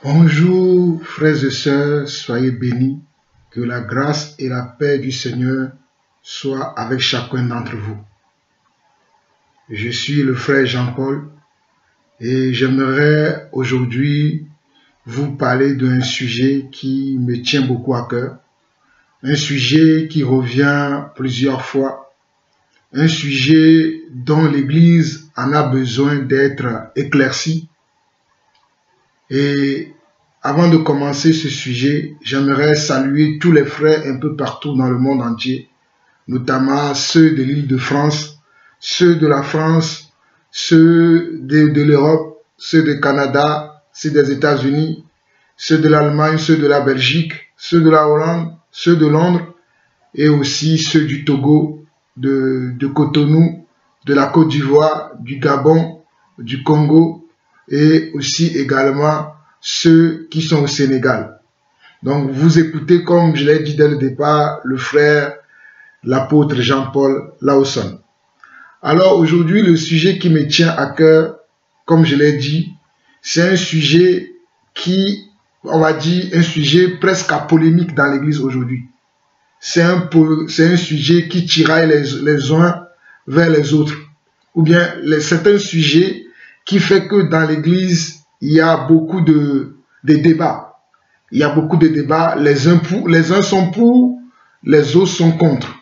Bonjour frères et sœurs, soyez bénis, que la grâce et la paix du Seigneur soient avec chacun d'entre vous. Je suis le frère Jean-Paul et j'aimerais aujourd'hui vous parler d'un sujet qui me tient beaucoup à cœur, un sujet qui revient plusieurs fois, un sujet dont l'Église en a besoin d'être éclaircie. Et avant de commencer ce sujet, j'aimerais saluer tous les frères un peu partout dans le monde entier, notamment ceux de l'île de France, ceux de la France, ceux de l'Europe, ceux du Canada, ceux des États-Unis, ceux de l'Allemagne, ceux de la Belgique, ceux de la Hollande, ceux de Londres et aussi ceux du Togo, de Cotonou, de la Côte d'Ivoire, du Gabon, du Congo et aussi également ceux qui sont au Sénégal. Donc vous écoutez, comme je l'ai dit dès le départ, le frère, l'apôtre Jean-Paul Laosson. Alors aujourd'hui, le sujet qui me tient à cœur, comme je l'ai dit, c'est un sujet qui, on va dire, un sujet presque à polémique dans l'Église aujourd'hui. C'est un sujet qui tiraille les uns vers les autres. Ou bien, c'est un sujet qui fait que dans l'Église, il y a beaucoup de débats. Il y a beaucoup de débats. Les uns sont pour, les autres sont contre.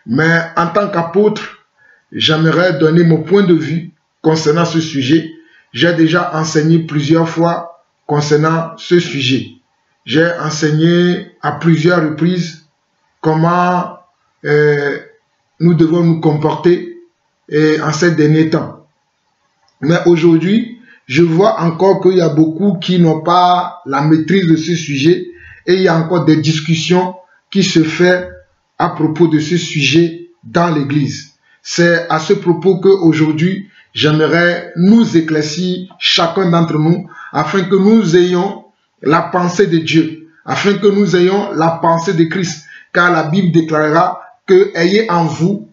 Mais en tant qu'apôtre, j'aimerais donner mon point de vue concernant ce sujet. J'ai déjà enseigné plusieurs fois concernant ce sujet. J'ai enseigné à plusieurs reprises comment nous devons nous comporter en ces derniers temps. Mais aujourd'hui, je vois encore qu'il y a beaucoup qui n'ont pas la maîtrise de ce sujet et il y a encore des discussions qui se font à propos de ce sujet dans l'Église. C'est à ce propos qu'aujourd'hui, j'aimerais nous éclaircir chacun d'entre nous afin que nous ayons la pensée de Dieu, afin que nous ayons la pensée de Christ, car la Bible déclarera que ayez en vous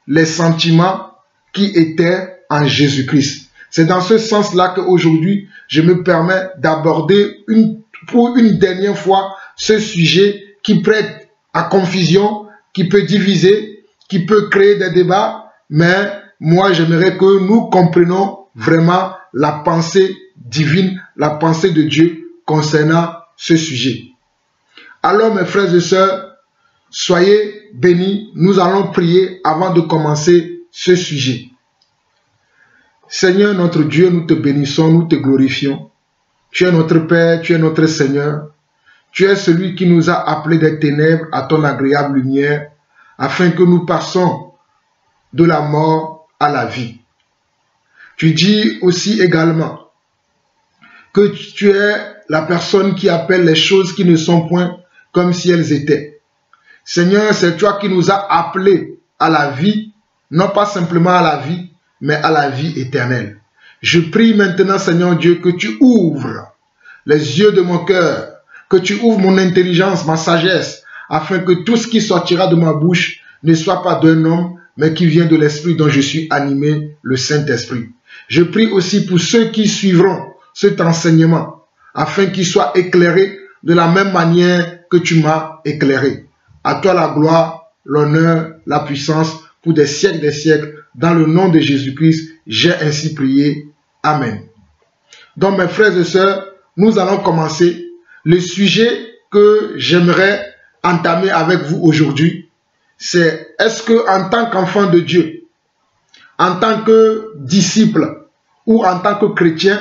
les sentiments qui étaient en Jésus-Christ. C'est dans ce sens-là qu'aujourd'hui, je me permets d'aborder pour une dernière fois ce sujet qui prête à confusion, qui peut diviser, qui peut créer des débats, mais moi j'aimerais que nous comprenions vraiment la pensée divine, la pensée de Dieu concernant ce sujet. Alors mes frères et sœurs, soyez bénis, nous allons prier avant de commencer ce sujet. Seigneur notre Dieu, nous te bénissons, nous te glorifions. Tu es notre Père, tu es notre Seigneur. Tu es celui qui nous a appelés des ténèbres à ton agréable lumière, afin que nous passons de la mort à la vie. Tu dis aussi également que tu es la personne qui appelle les choses qui ne sont point comme si elles étaient. Seigneur, c'est toi qui nous as appelés à la vie, non pas simplement à la vie, mais à la vie éternelle. Je prie maintenant, Seigneur Dieu, que tu ouvres les yeux de mon cœur, que tu ouvres mon intelligence, ma sagesse, afin que tout ce qui sortira de ma bouche ne soit pas d'un homme, mais qui vient de l'Esprit dont je suis animé, le Saint-Esprit. Je prie aussi pour ceux qui suivront cet enseignement, afin qu'ils soient éclairés de la même manière que tu m'as éclairé. À toi la gloire, l'honneur, la puissance, pour des siècles, dans le nom de Jésus-Christ, j'ai ainsi prié. Amen. Donc mes frères et sœurs, nous allons commencer. Le sujet que j'aimerais entamer avec vous aujourd'hui, c'est est-ce que en tant qu'enfant de Dieu, en tant que disciple ou en tant que chrétien,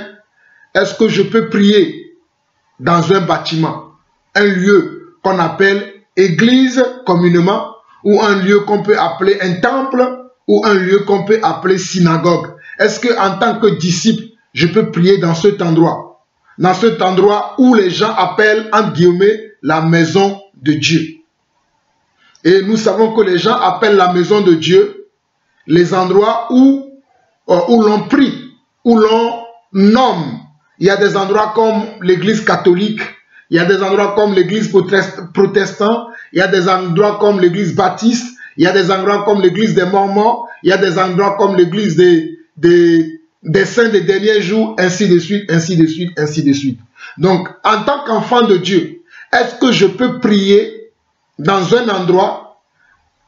est-ce que je peux prier dans un bâtiment, un lieu qu'on appelle église communément, ou un lieu qu'on peut appeler un temple, ou un lieu qu'on peut appeler synagogue? Est-ce que en tant que disciple, je peux prier dans cet endroit? Dans cet endroit où les gens appellent, entre guillemets, la maison de Dieu. Et nous savons que les gens appellent la maison de Dieu les endroits où l'on prie, où l'on nomme. Il y a des endroits comme l'église catholique, il y a des endroits comme l'église protestante, il y a des endroits comme l'église baptiste, il y a des endroits comme l'église des Mormons, il y a des endroits comme l'église des des saints des derniers jours, ainsi de suite, ainsi de suite, ainsi de suite. Donc, en tant qu'enfant de Dieu, est-ce que je peux prier dans un endroit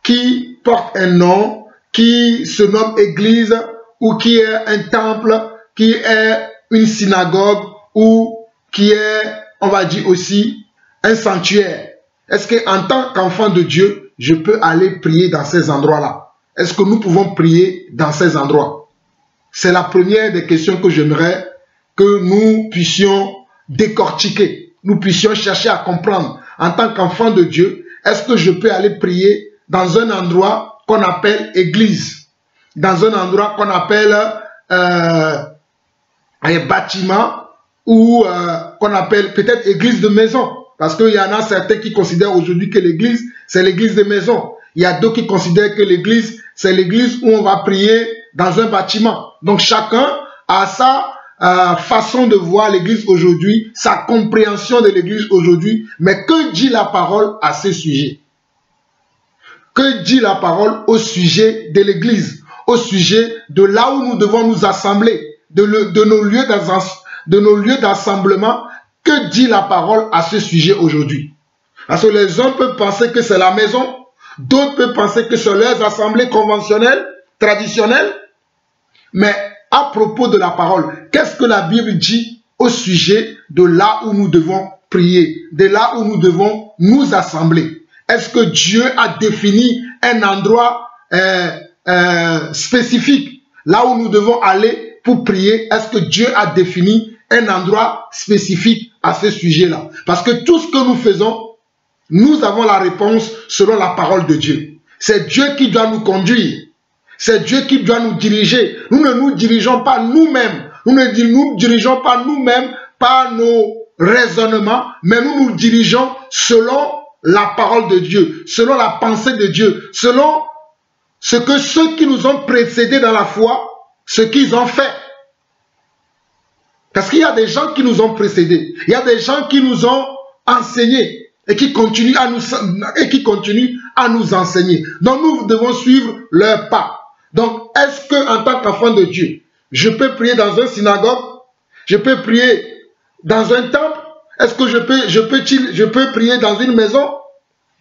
qui porte un nom, qui se nomme église, ou qui est un temple, qui est une synagogue, ou qui est, on va dire aussi, un sanctuaire? Est-ce qu'en tant qu'enfant de Dieu, je peux aller prier dans ces endroits-là? Est-ce que nous pouvons prier dans ces endroits? C'est la première des questions que j'aimerais que nous puissions décortiquer. Nous puissions chercher à comprendre. En tant qu'enfant de Dieu, est-ce que je peux aller prier dans un endroit qu'on appelle église? Dans un endroit qu'on appelle un bâtiment ou qu'on appelle peut-être église de maison? Parce qu'il y en a certains qui considèrent aujourd'hui que l'église, c'est l'église de maison. Il y a d'autres qui considèrent que l'église, c'est l'église où on va prier dans un bâtiment. Donc chacun a sa façon de voir l'église aujourd'hui, sa compréhension de l'église aujourd'hui. Mais que dit la parole à ce sujet? Que dit la parole au sujet de l'église? Au sujet de là où nous devons nous assembler, de nos lieux d'assemblement? Que dit la parole à ce sujet aujourd'hui? Parce que les uns peuvent penser que c'est la maison, d'autres peuvent penser que c'est leurs assemblées conventionnelles, traditionnelles. Mais à propos de la parole, qu'est-ce que la Bible dit au sujet de là où nous devons prier, de là où nous devons nous assembler? Est-ce que Dieu a défini un endroit spécifique, là où nous devons aller pour prier? Est-ce que Dieu a défini un endroit spécifique à ce sujet-là? Parce que tout ce que nous faisons, nous avons la réponse selon la parole de Dieu. C'est Dieu qui doit nous conduire. C'est Dieu qui doit nous diriger. Nous ne nous dirigeons pas nous-mêmes. Nous ne nous dirigeons pas nous-mêmes par nos raisonnements, mais nous nous dirigeons selon la parole de Dieu, selon la pensée de Dieu, selon ce que ceux qui nous ont précédés dans la foi, ce qu'ils ont fait. Parce qu'il y a des gens qui nous ont précédés, il y a des gens qui nous ont enseignés et qui continuent à nous enseigner. Donc nous devons suivre leurs pas. Donc est-ce qu'en tant qu'enfant de Dieu, je peux prier dans une synagogue? Je peux prier dans un temple? Est-ce que je peux prier dans une maison?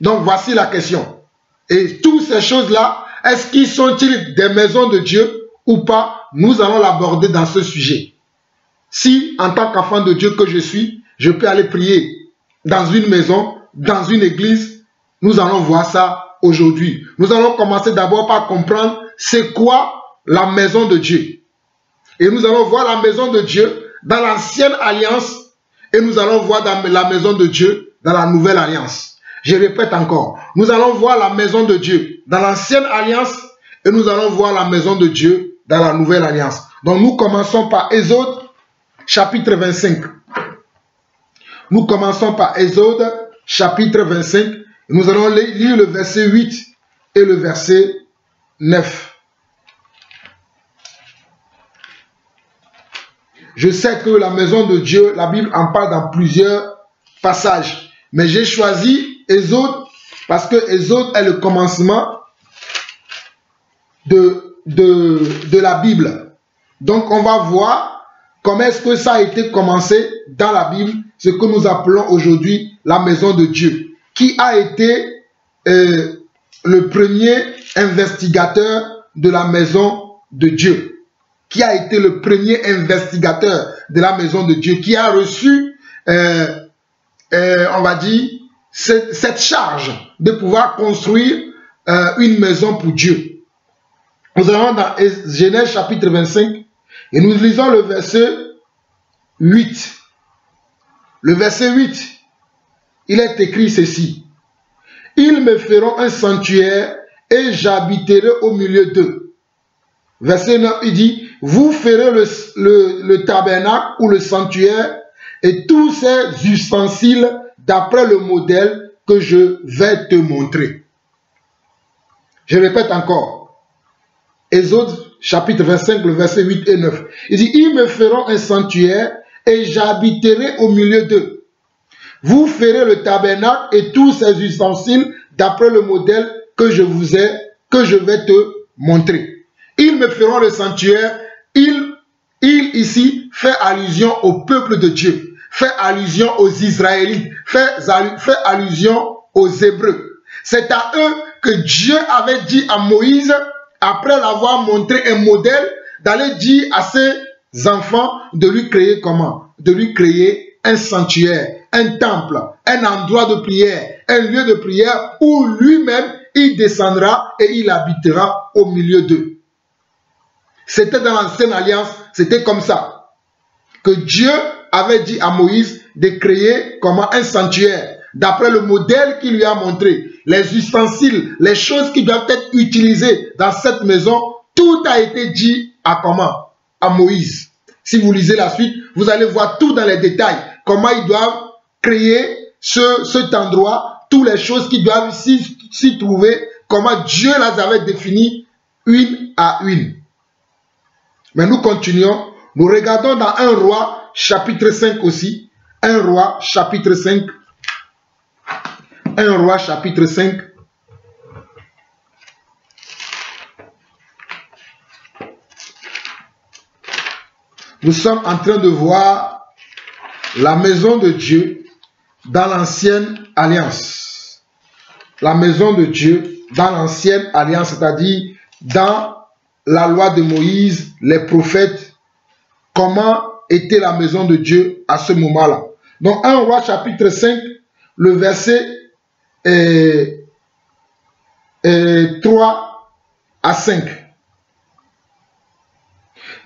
Donc voici la question. Et toutes ces choses-là, est-ce qu'ils sont-ils des maisons de Dieu ou pas? Nous allons l'aborder dans ce sujet. Si, en tant qu'enfant de Dieu que je suis, je peux aller prier dans une maison, dans une église, nous allons voir ça aujourd'hui. Nous allons commencer d'abord par comprendre c'est quoi la maison de Dieu. Et nous allons voir la maison de Dieu dans l'ancienne alliance et nous allons voir dans la maison de Dieu dans la nouvelle alliance. Je répète encore, nous allons voir la maison de Dieu dans l'ancienne alliance et nous allons voir la maison de Dieu dans la nouvelle alliance. Donc nous commençons par Exode chapitre 25. Nous commençons par Exode chapitre 25. Nous allons lire le verset 8 et le verset 9. Je sais que la maison de Dieu, la Bible en parle dans plusieurs passages. Mais j'ai choisi Exode parce que Exode est le commencement de la Bible. Donc on va voir comment est-ce que ça a été commencé dans la Bible, ce que nous appelons aujourd'hui la maison de Dieu. Qui a été le premier investigateur de la maison de Dieu? Qui a été le premier investigateur de la maison de Dieu? Qui a reçu, on va dire, cette charge de pouvoir construire une maison pour Dieu? Nous allons dans Genèse chapitre 25 et nous lisons le verset 8. Le verset 8, il est écrit ceci. Ils me feront un sanctuaire et j'habiterai au milieu d'eux. Verset 9, il dit, vous ferez le tabernacle ou le sanctuaire et tous ces ustensiles d'après le modèle que je vais te montrer. Je répète encore. Exode chapitre 25, le verset 8 et 9. Il dit, ils me feront un sanctuaire et j'habiterai au milieu d'eux. Vous ferez le tabernacle et tous ses ustensiles d'après le modèle que je vais te montrer. Ils me feront le sanctuaire, ils il ici fait allusion au peuple de Dieu, fait allusion aux Israélites, fait allusion aux Hébreux. C'est à eux que Dieu avait dit à Moïse, après l'avoir montré un modèle, d'aller dire à ses enfants de lui créer comment? De lui créer un sanctuaire, un temple, un endroit de prière, un lieu de prière où lui-même il descendra et il habitera au milieu d'eux. C'était dans l'ancienne alliance, c'était comme ça. Que Dieu avait dit à Moïse de créer comment un sanctuaire, d'après le modèle qu'il lui a montré. Les ustensiles, les choses qui doivent être utilisées dans cette maison, tout a été dit à comment? À Moïse. Si vous lisez la suite, vous allez voir tout dans les détails. Comment ils doivent créer cet endroit, toutes les choses qui doivent s'y trouver, comment Dieu les avait définies une à une. Mais nous continuons. Nous regardons dans 1 Roi chapitre 5 aussi. 1 Roi chapitre 5. 1 Roi chapitre 5. Nous sommes en train de voir la maison de Dieu dans l'ancienne alliance. La maison de Dieu dans l'ancienne alliance, c'est-à-dire dans la loi de Moïse, les prophètes, comment était la maison de Dieu à ce moment-là. Donc 1 Roi chapitre 5, le verset 3 à 5.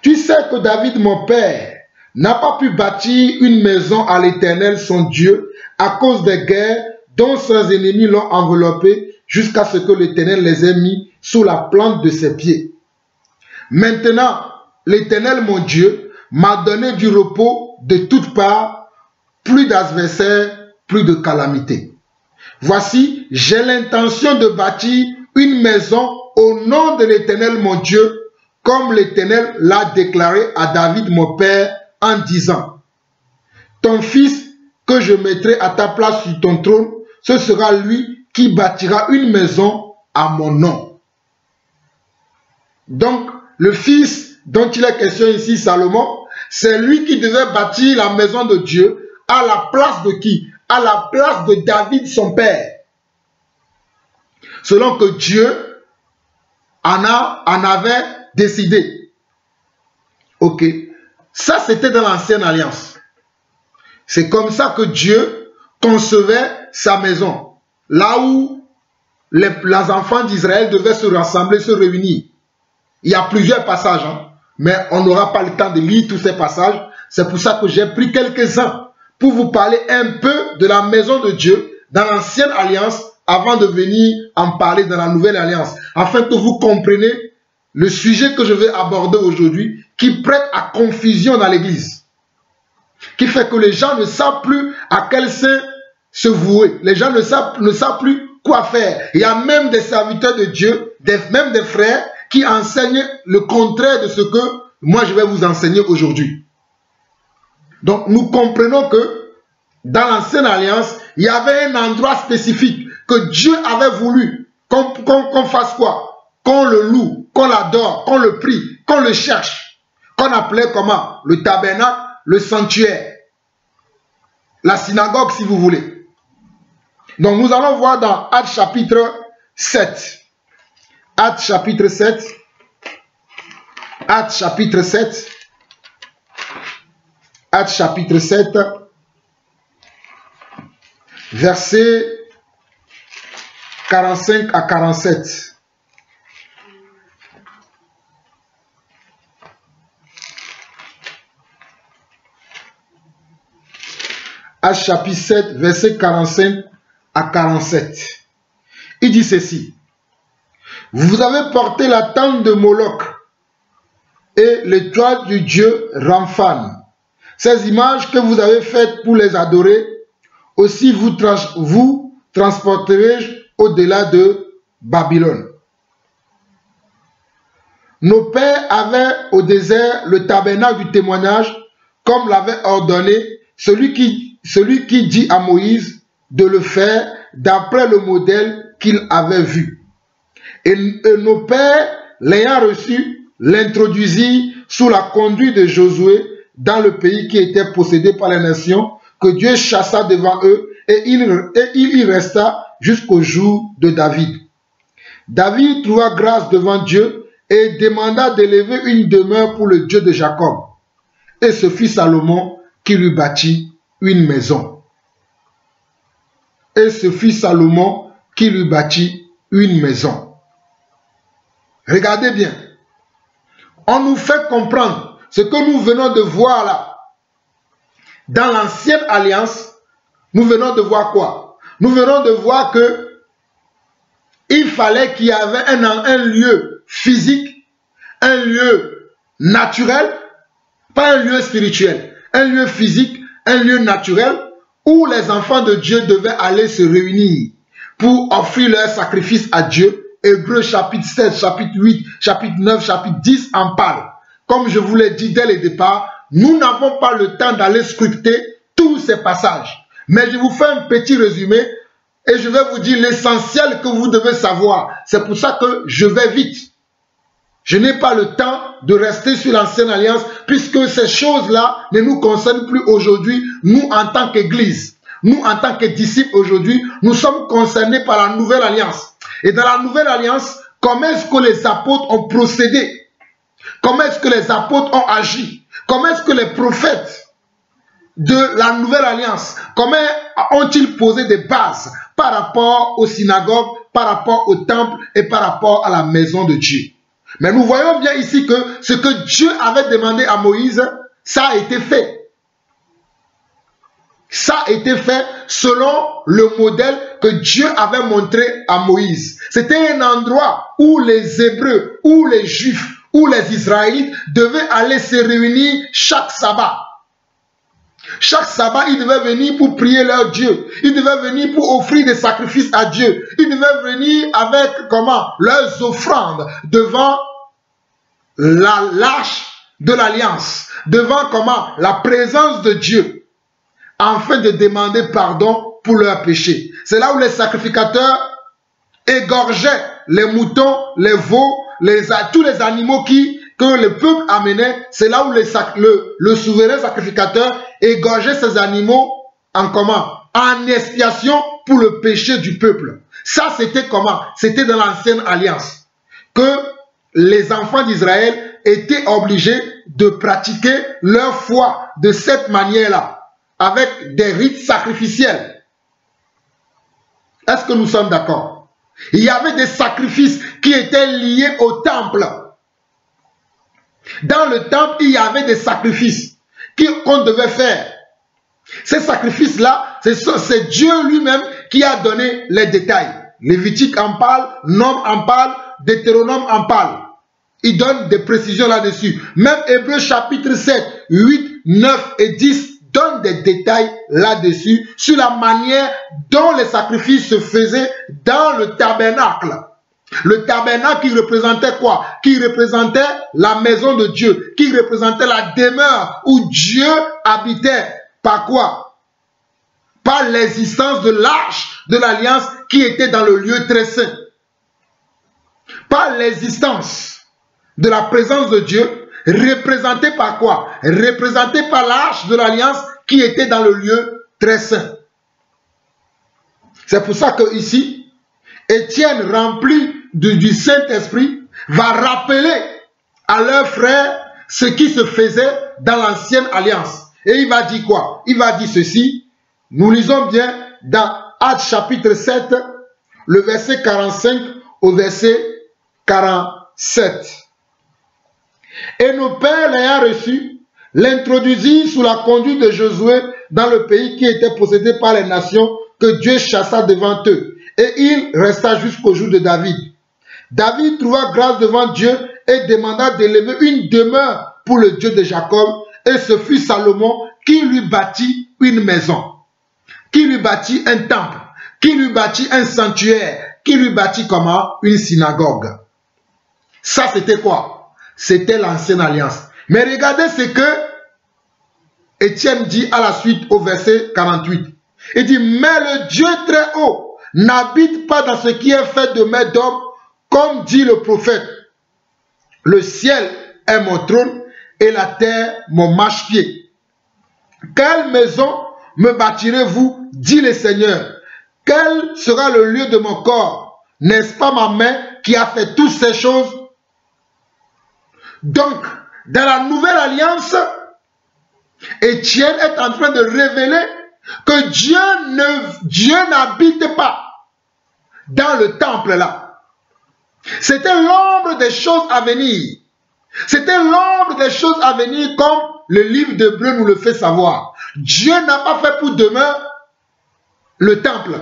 Tu sais que David, mon père, n'a pas pu bâtir une maison à l'Éternel, son Dieu, à cause des guerres dont ses ennemis l'ont enveloppé, jusqu'à ce que l'Éternel les ait mis sous la plante de ses pieds. Maintenant, l'Éternel, mon Dieu, m'a donné du repos de toutes parts, plus d'adversaires, plus de calamités. Voici, j'ai l'intention de bâtir une maison au nom de l'Éternel, mon Dieu, comme l'Éternel l'a déclaré à David, mon père, en disant, ton fils que je mettrai à ta place sur ton trône, ce sera lui qui bâtira une maison à mon nom. Donc, le fils dont il est question ici, Salomon, c'est lui qui devait bâtir la maison de Dieu à la place de qui? À la place de David, son père. Selon que Dieu en avait décidé. Ok. Ça, c'était dans l'ancienne alliance. C'est comme ça que Dieu concevait sa maison. Là où les enfants d'Israël devaient se rassembler, se réunir. Il y a plusieurs passages, hein, mais on n'aura pas le temps de lire tous ces passages. C'est pour ça que j'ai pris quelques-uns pour vous parler un peu de la maison de Dieu dans l'ancienne alliance avant de venir en parler dans la nouvelle alliance. Afin que vous compreniez le sujet que je vais aborder aujourd'hui qui prête à confusion dans l'église. Qui fait que les gens ne savent plus à quel saint se vouer. Les gens ne savent plus quoi faire. Il y a même des serviteurs de Dieu, même des frères, qui enseignent le contraire de ce que moi je vais vous enseigner aujourd'hui. Donc nous comprenons que dans l'ancienne alliance, il y avait un endroit spécifique que Dieu avait voulu qu'on fasse quoi? Qu'on le loue, qu'on l'adore, qu'on le prie, qu'on le cherche. Qu'on appelait comment? Le tabernacle, le sanctuaire. La synagogue si vous voulez. Donc nous allons voir dans Actes chapitre 7. Actes chapitre 7. Actes chapitre 7. Actes chapitre 7. Versets 45 à 47. Actes chapitre 7, versets 45 à 47. Il dit ceci. Vous avez porté la tente de Moloch et l'étoile du dieu Ramphan. Ces images que vous avez faites pour les adorer, aussi vous transporterai au-delà de Babylone. Nos pères avaient au désert le tabernacle du témoignage, comme l'avait ordonné celui qui dit à Moïse de le faire d'après le modèle qu'il avait vu. Et nos pères, l'ayant reçu, l'introduisit sous la conduite de Josué dans le pays qui était possédé par les nations, que Dieu chassa devant eux, et il y resta jusqu'au jour de David. David trouva grâce devant Dieu et demanda d'élever une demeure pour le Dieu de Jacob. Et ce fut Salomon qui lui bâtit une maison. Et ce fut Salomon qui lui bâtit une maison. Regardez bien. On nous fait comprendre ce que nous venons de voir là. Dans l'ancienne alliance, nous venons de voir quoi? Nous venons de voir que il fallait qu'il y avait un lieu physique, un lieu naturel, pas un lieu spirituel, un lieu physique, un lieu naturel où les enfants de Dieu devaient aller se réunir pour offrir leur sacrifice à Dieu. Hébreux chapitre 7, chapitre 8, chapitre 9, chapitre 10 en parle. Comme je vous l'ai dit dès le départ, nous n'avons pas le temps d'aller scruter tous ces passages. Mais je vous fais un petit résumé et je vais vous dire l'essentiel que vous devez savoir. C'est pour ça que je vais vite. Je n'ai pas le temps de rester sur l'ancienne alliance puisque ces choses-là ne nous concernent plus aujourd'hui, nous en tant qu'Église. Nous en tant que disciples aujourd'hui, nous sommes concernés par la nouvelle alliance. Et dans la nouvelle alliance, comment est-ce que les apôtres ont procédé? Comment est-ce que les apôtres ont agi? Comment est-ce que les prophètes de la nouvelle alliance, comment ont-ils posé des bases par rapport aux synagogues, par rapport au temple et par rapport à la maison de Dieu? Mais nous voyons bien ici que ce que Dieu avait demandé à Moïse, ça a été fait. Ça a été fait selon le modèle que Dieu avait montré à Moïse. C'était un endroit où les Hébreux, où les Juifs, où les Israélites devaient aller se réunir chaque sabbat. Chaque sabbat, ils devaient venir pour prier leur Dieu. Ils devaient venir pour offrir des sacrifices à Dieu. Ils devaient venir avec leurs offrandes devant l'arche de l'alliance, devant la présence de Dieu, afin de demander pardon pour leurs péchés. C'est là où les sacrificateurs égorgeaient les moutons, les veaux, tous les animaux que le peuple amenait. C'est là où le souverain sacrificateur égorgeait ces animaux en expiation pour le péché du peuple. Ça, c'était comment? C'était dans l'ancienne alliance que les enfants d'Israël étaient obligés de pratiquer leur foi de cette manière-là, avec des rites sacrificiels. Est-ce que nous sommes d'accord? Il y avait des sacrifices qui étaient liés au temple. Dans le temple, il y avait des sacrifices qu'on devait faire. Ces sacrifices-là, c'est Dieu lui-même qui a donné les détails. Lévitique en parle, Nombre en parle, Deutéronome en parle. Il donne des précisions là-dessus. Même Hébreux chapitre 7, 8, 9 et 10 donne des détails là-dessus sur la manière dont les sacrifices se faisaient dans le tabernacle. Le tabernacle qui représentait quoi? Qui représentait la maison de Dieu, qui représentait la demeure où Dieu habitait. Par quoi? Par l'existence de l'arche de l'alliance qui était dans le lieu très saint. Par l'existence de la présence de Dieu, représentée par quoi? Représentée par l'arche de l'alliance qui était dans le lieu très saint. C'est pour ça que ici, Étienne, rempli du Saint-Esprit, va rappeler à leurs frères ce qui se faisait dans l'ancienne alliance. Et il va dire quoi? Il va dire ceci. Nous lisons bien dans Actes chapitre 7, le verset 45 au verset 47. Et nos pères l'ayant reçu, l'introduisirent sous la conduite de Josué dans le pays qui était possédé par les nations que Dieu chassa devant eux. Et il resta jusqu'au jour de David. David trouva grâce devant Dieu et demanda d'élever une demeure pour le Dieu de Jacob. Et ce fut Salomon qui lui bâtit une maison, qui lui bâtit un temple, qui lui bâtit un sanctuaire, qui lui bâtit une synagogue. Ça, c'était quoi? C'était l'ancienne alliance. Mais regardez ce que Étienne dit à la suite au verset 48. Il dit, mais le Dieu très haut n'habite pas dans ce qui est fait de main d'homme, comme dit le prophète. Le ciel est mon trône et la terre mon marchepied. Quelle maison me bâtirez-vous, dit le Seigneur? Quel sera le lieu de mon corps? N'est-ce pas ma main qui a fait toutes ces choses? Donc, dans la nouvelle alliance, Étienne est en train de révéler que Dieu n'habite pas dans le temple là. C'était l'ombre des choses à venir. C'était l'ombre des choses à venir comme le livre d'Hébreux nous le fait savoir. Dieu n'a pas fait pour demeure le temple.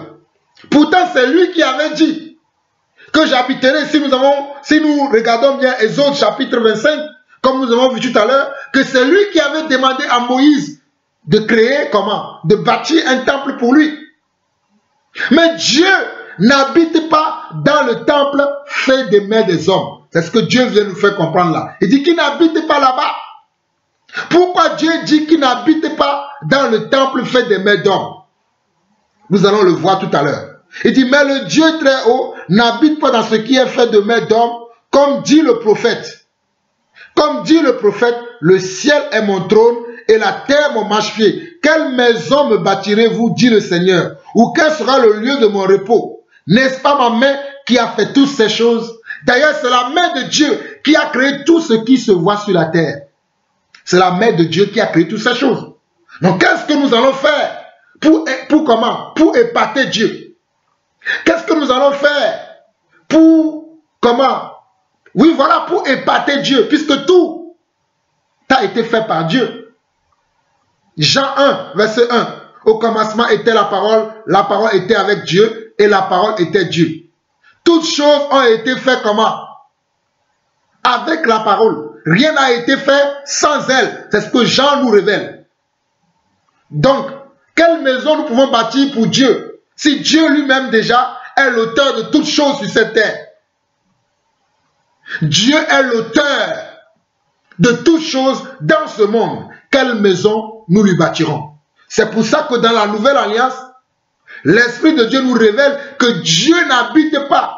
Pourtant, c'est lui qui avait dit que j'habiterai, si nous regardons bien Exode chapitre 25, comme nous avons vu tout à l'heure, que c'est lui qui avait demandé à Moïse de créer, comment? De bâtir un temple pour lui. Mais Dieu n'habite pas dans le temple fait des mains des hommes. C'est ce que Dieu vient nous faire comprendre là. Il dit qu'il n'habite pas là-bas. Pourquoi Dieu dit qu'il n'habite pas dans le temple fait des mains d'hommes? Nous allons le voir tout à l'heure. Il dit, mais le Dieu très haut n'habite pas dans ce qui est fait de mains d'hommes, comme dit le prophète. Comme dit le prophète, le ciel est mon trône et la terre mon marchepied. Quelle maison me bâtirez-vous, dit le Seigneur? Ou quel sera le lieu de mon repos? N'est-ce pas ma main qui a fait toutes ces choses? D'ailleurs, c'est la main de Dieu qui a créé tout ce qui se voit sur la terre. C'est la main de Dieu qui a créé toutes ces choses. Donc, qu'est-ce que nous allons faire pour comment? Pour épater Dieu. Qu'est-ce que nous allons faire pour comment? Oui, voilà, pour épater Dieu, puisque tout a été fait par Dieu. Jean 1, verset 1. Au commencement était la parole était avec Dieu, et la parole était Dieu. Toutes choses ont été faites comment? Avec la parole. Rien n'a été fait sans elle. C'est ce que Jean nous révèle. Donc, quelle maison nous pouvons bâtir pour Dieu, si Dieu lui-même déjà est l'auteur de toutes choses sur cette terre? Dieu est l'auteur de toutes choses dans ce monde. Quelle maison nous lui bâtirons? C'est pour ça que dans la nouvelle alliance, l'Esprit de Dieu nous révèle que Dieu n'habite pas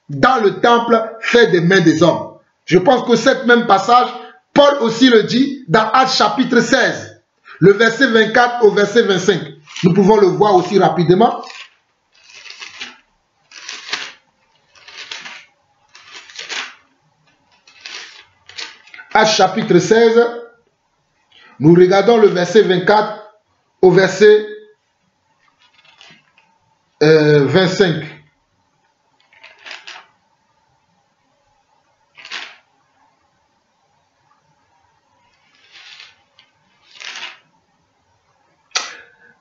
dans le temple fait des mains des hommes. Je pense que cet même passage, Paul aussi le dit dans Actes chapitre 16, le verset 24 au verset 25. Nous pouvons le voir aussi rapidement. Actes chapitre 16, nous regardons le verset 24 au verset 25.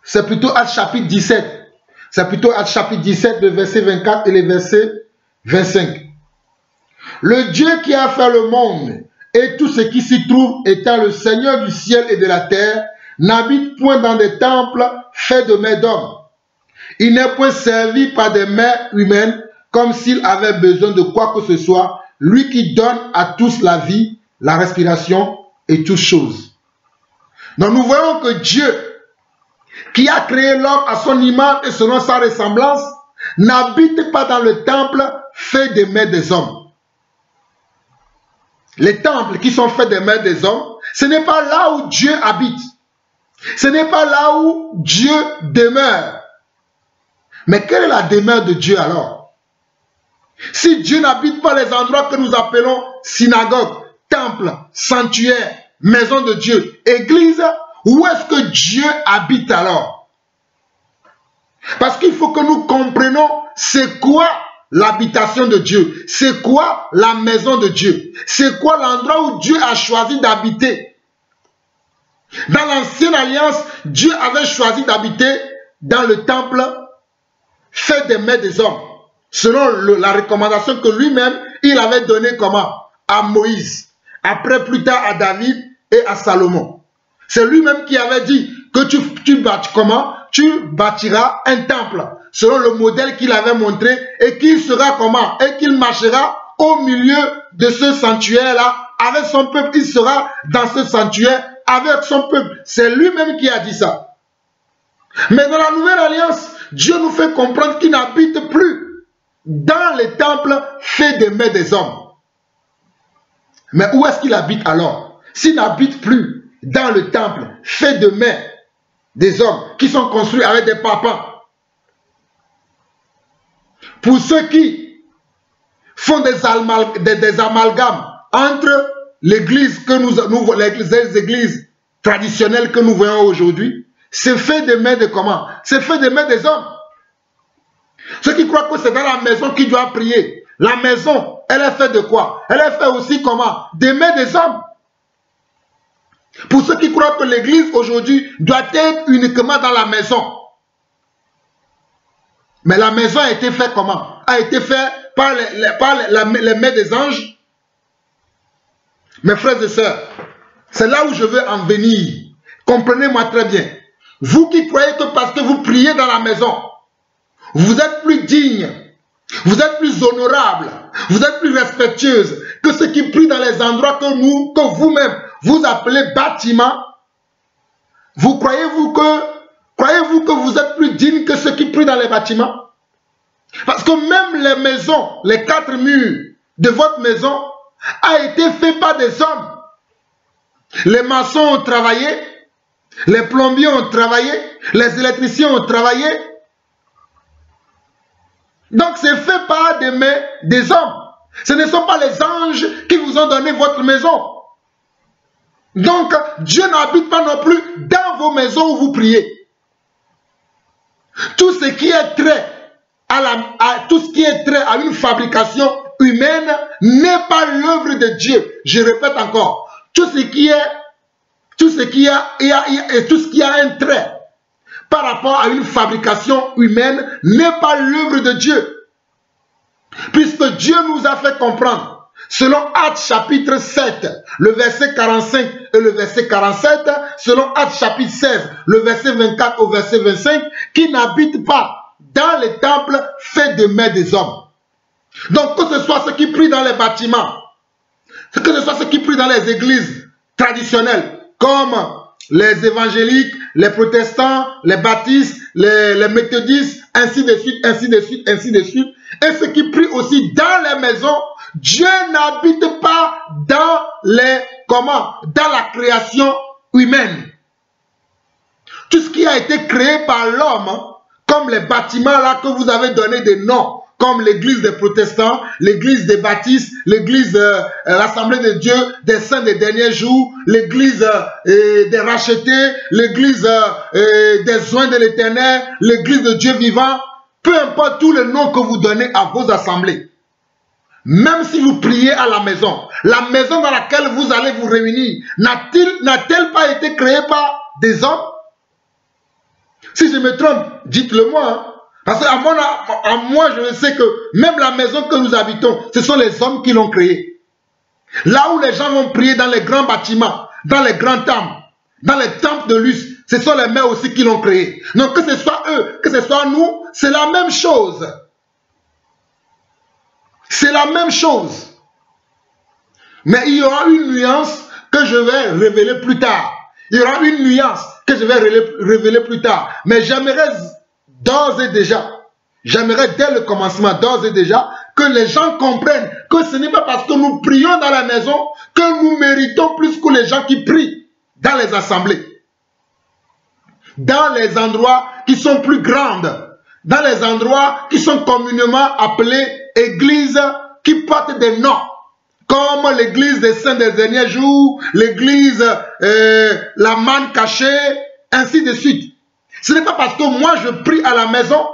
C'est plutôt Actes chapitre 17. C'est plutôt Actes chapitre 17, le verset 24 et le verset 25. Le Dieu qui a fait le monde et tout ce qui s'y trouve, étant le Seigneur du ciel et de la terre, n'habite point dans des temples faits de mains d'hommes. Il n'est point servi par des mains humaines, comme s'il avait besoin de quoi que ce soit, lui qui donne à tous la vie, la respiration et toutes choses. Donc nous voyons que Dieu, qui a créé l'homme à son image et selon sa ressemblance, n'habite pas dans le temple fait des mains des hommes. Les temples qui sont faits des mains des hommes, ce n'est pas là où Dieu habite. Ce n'est pas là où Dieu demeure. Mais quelle est la demeure de Dieu alors? Si Dieu n'habite pas les endroits que nous appelons synagogue, temple, sanctuaire, maison de Dieu, église, où est-ce que Dieu habite alors? Parce qu'il faut que nous comprenions c'est quoi l'habitation de Dieu, c'est quoi la maison de Dieu, c'est quoi l'endroit où Dieu a choisi d'habiter. Dans l'ancienne alliance, Dieu avait choisi d'habiter dans le temple fait des mains des hommes, selon la recommandation que lui-même, il avait donnée comment? À Moïse, après plus tard à David et à Salomon. C'est lui-même qui avait dit que tu bâtiras un temple selon le modèle qu'il avait montré et qu'il sera comment? Et qu'il marchera au milieu de ce sanctuaire-là avec son peuple. Il sera dans ce sanctuaire avec son peuple. C'est lui-même qui a dit ça. Mais dans la nouvelle alliance, Dieu nous fait comprendre qu'il n'habite plus dans les temples faits des mains des hommes. Mais où est-ce qu'il habite alors? S'il n'habite plus dans le temple fait de main des hommes qui sont construits avec des parpaings. Pour ceux qui font des amalgames entre l'église que les églises traditionnelles que nous voyons aujourd'hui, c'est fait de main de comment? C'est fait de main des hommes. Ceux qui croient que c'est dans la maison qu'ils doivent prier. La maison, elle est faite de quoi? Elle est faite aussi comment? Des mains des hommes. Pour ceux qui croient que l'église aujourd'hui doit être uniquement dans la maison. Mais la maison a été faite comment? A été faite par les mains des anges. Mes frères et sœurs, c'est là où je veux en venir. Comprenez-moi très bien. Vous qui croyez que parce que vous priez dans la maison, vous êtes plus digne, vous êtes plus honorable, vous êtes plus respectueuse que ceux qui prient dans les endroits que vous-même vous appelez bâtiments. Croyez-vous que vous êtes plus digne que ceux qui prient dans les bâtiments? Parce que même les maisons, les 4 murs de votre maison a été fait par des hommes. Les maçons ont travaillé, les plombiers ont travaillé, les électriciens ont travaillé. Donc c'est fait par des mains des hommes. Ce ne sont pas les anges qui vous ont donné votre maison. Donc Dieu n'habite pas non plus dans vos maisons où vous priez. Tout ce qui est trait à une fabrication humaine n'est pas l'œuvre de Dieu. Je répète encore, tout ce qui a un trait par rapport à une fabrication humaine n'est pas l'œuvre de Dieu. Puisque Dieu nous a fait comprendre, selon Actes chapitre 7, le verset 45 et le verset 47, selon Actes chapitre 16, le verset 24 au verset 25, qui n'habite pas dans les temples faits de mains des hommes. Donc que ce soit ceux qui prient dans les bâtiments, que ce soit ceux qui prient dans les églises traditionnelles, comme les évangéliques, les protestants, les baptistes, les méthodistes, ainsi de suite, ainsi de suite, ainsi de suite, et ceux qui prient aussi dans les maisons, Dieu n'habite pas dans la création humaine. Tout ce qui a été créé par l'homme, comme les bâtiments là que vous avez donné des noms, comme l'église des protestants, l'église des baptistes, l'église l'Assemblée de Dieu des saints des derniers jours, l'église des rachetés, l'église des oints de l'éternel, l'église de Dieu vivant, peu importe tous les noms que vous donnez à vos assemblées. Même si vous priez à la maison dans laquelle vous allez vous réunir, n'a-t-elle pas été créée par des hommes? Si je me trompe, dites-le moi. Hein. Parce qu'à moi, je sais que même la maison que nous habitons, ce sont les hommes qui l'ont créée. Là où les gens vont prier dans les grands bâtiments, dans les grands temples, dans les temples de luxe, ce sont les mains aussi qui l'ont créé. Donc que ce soit eux, que ce soit nous, c'est la même chose. C'est la même chose. Mais il y aura une nuance que je vais révéler plus tard. Il y aura une nuance que je vais révéler plus tard. Mais j'aimerais d'ores et déjà, j'aimerais dès le commencement, d'ores et déjà, que les gens comprennent que ce n'est pas parce que nous prions dans la maison que nous méritons plus que les gens qui prient dans les assemblées. Dans les endroits qui sont plus grandes, dans les endroits qui sont communément appelés églises qui portent des noms, comme l'église des saints des derniers jours, l'église la manne cachée, ainsi de suite. Ce n'est pas parce que moi je prie à la maison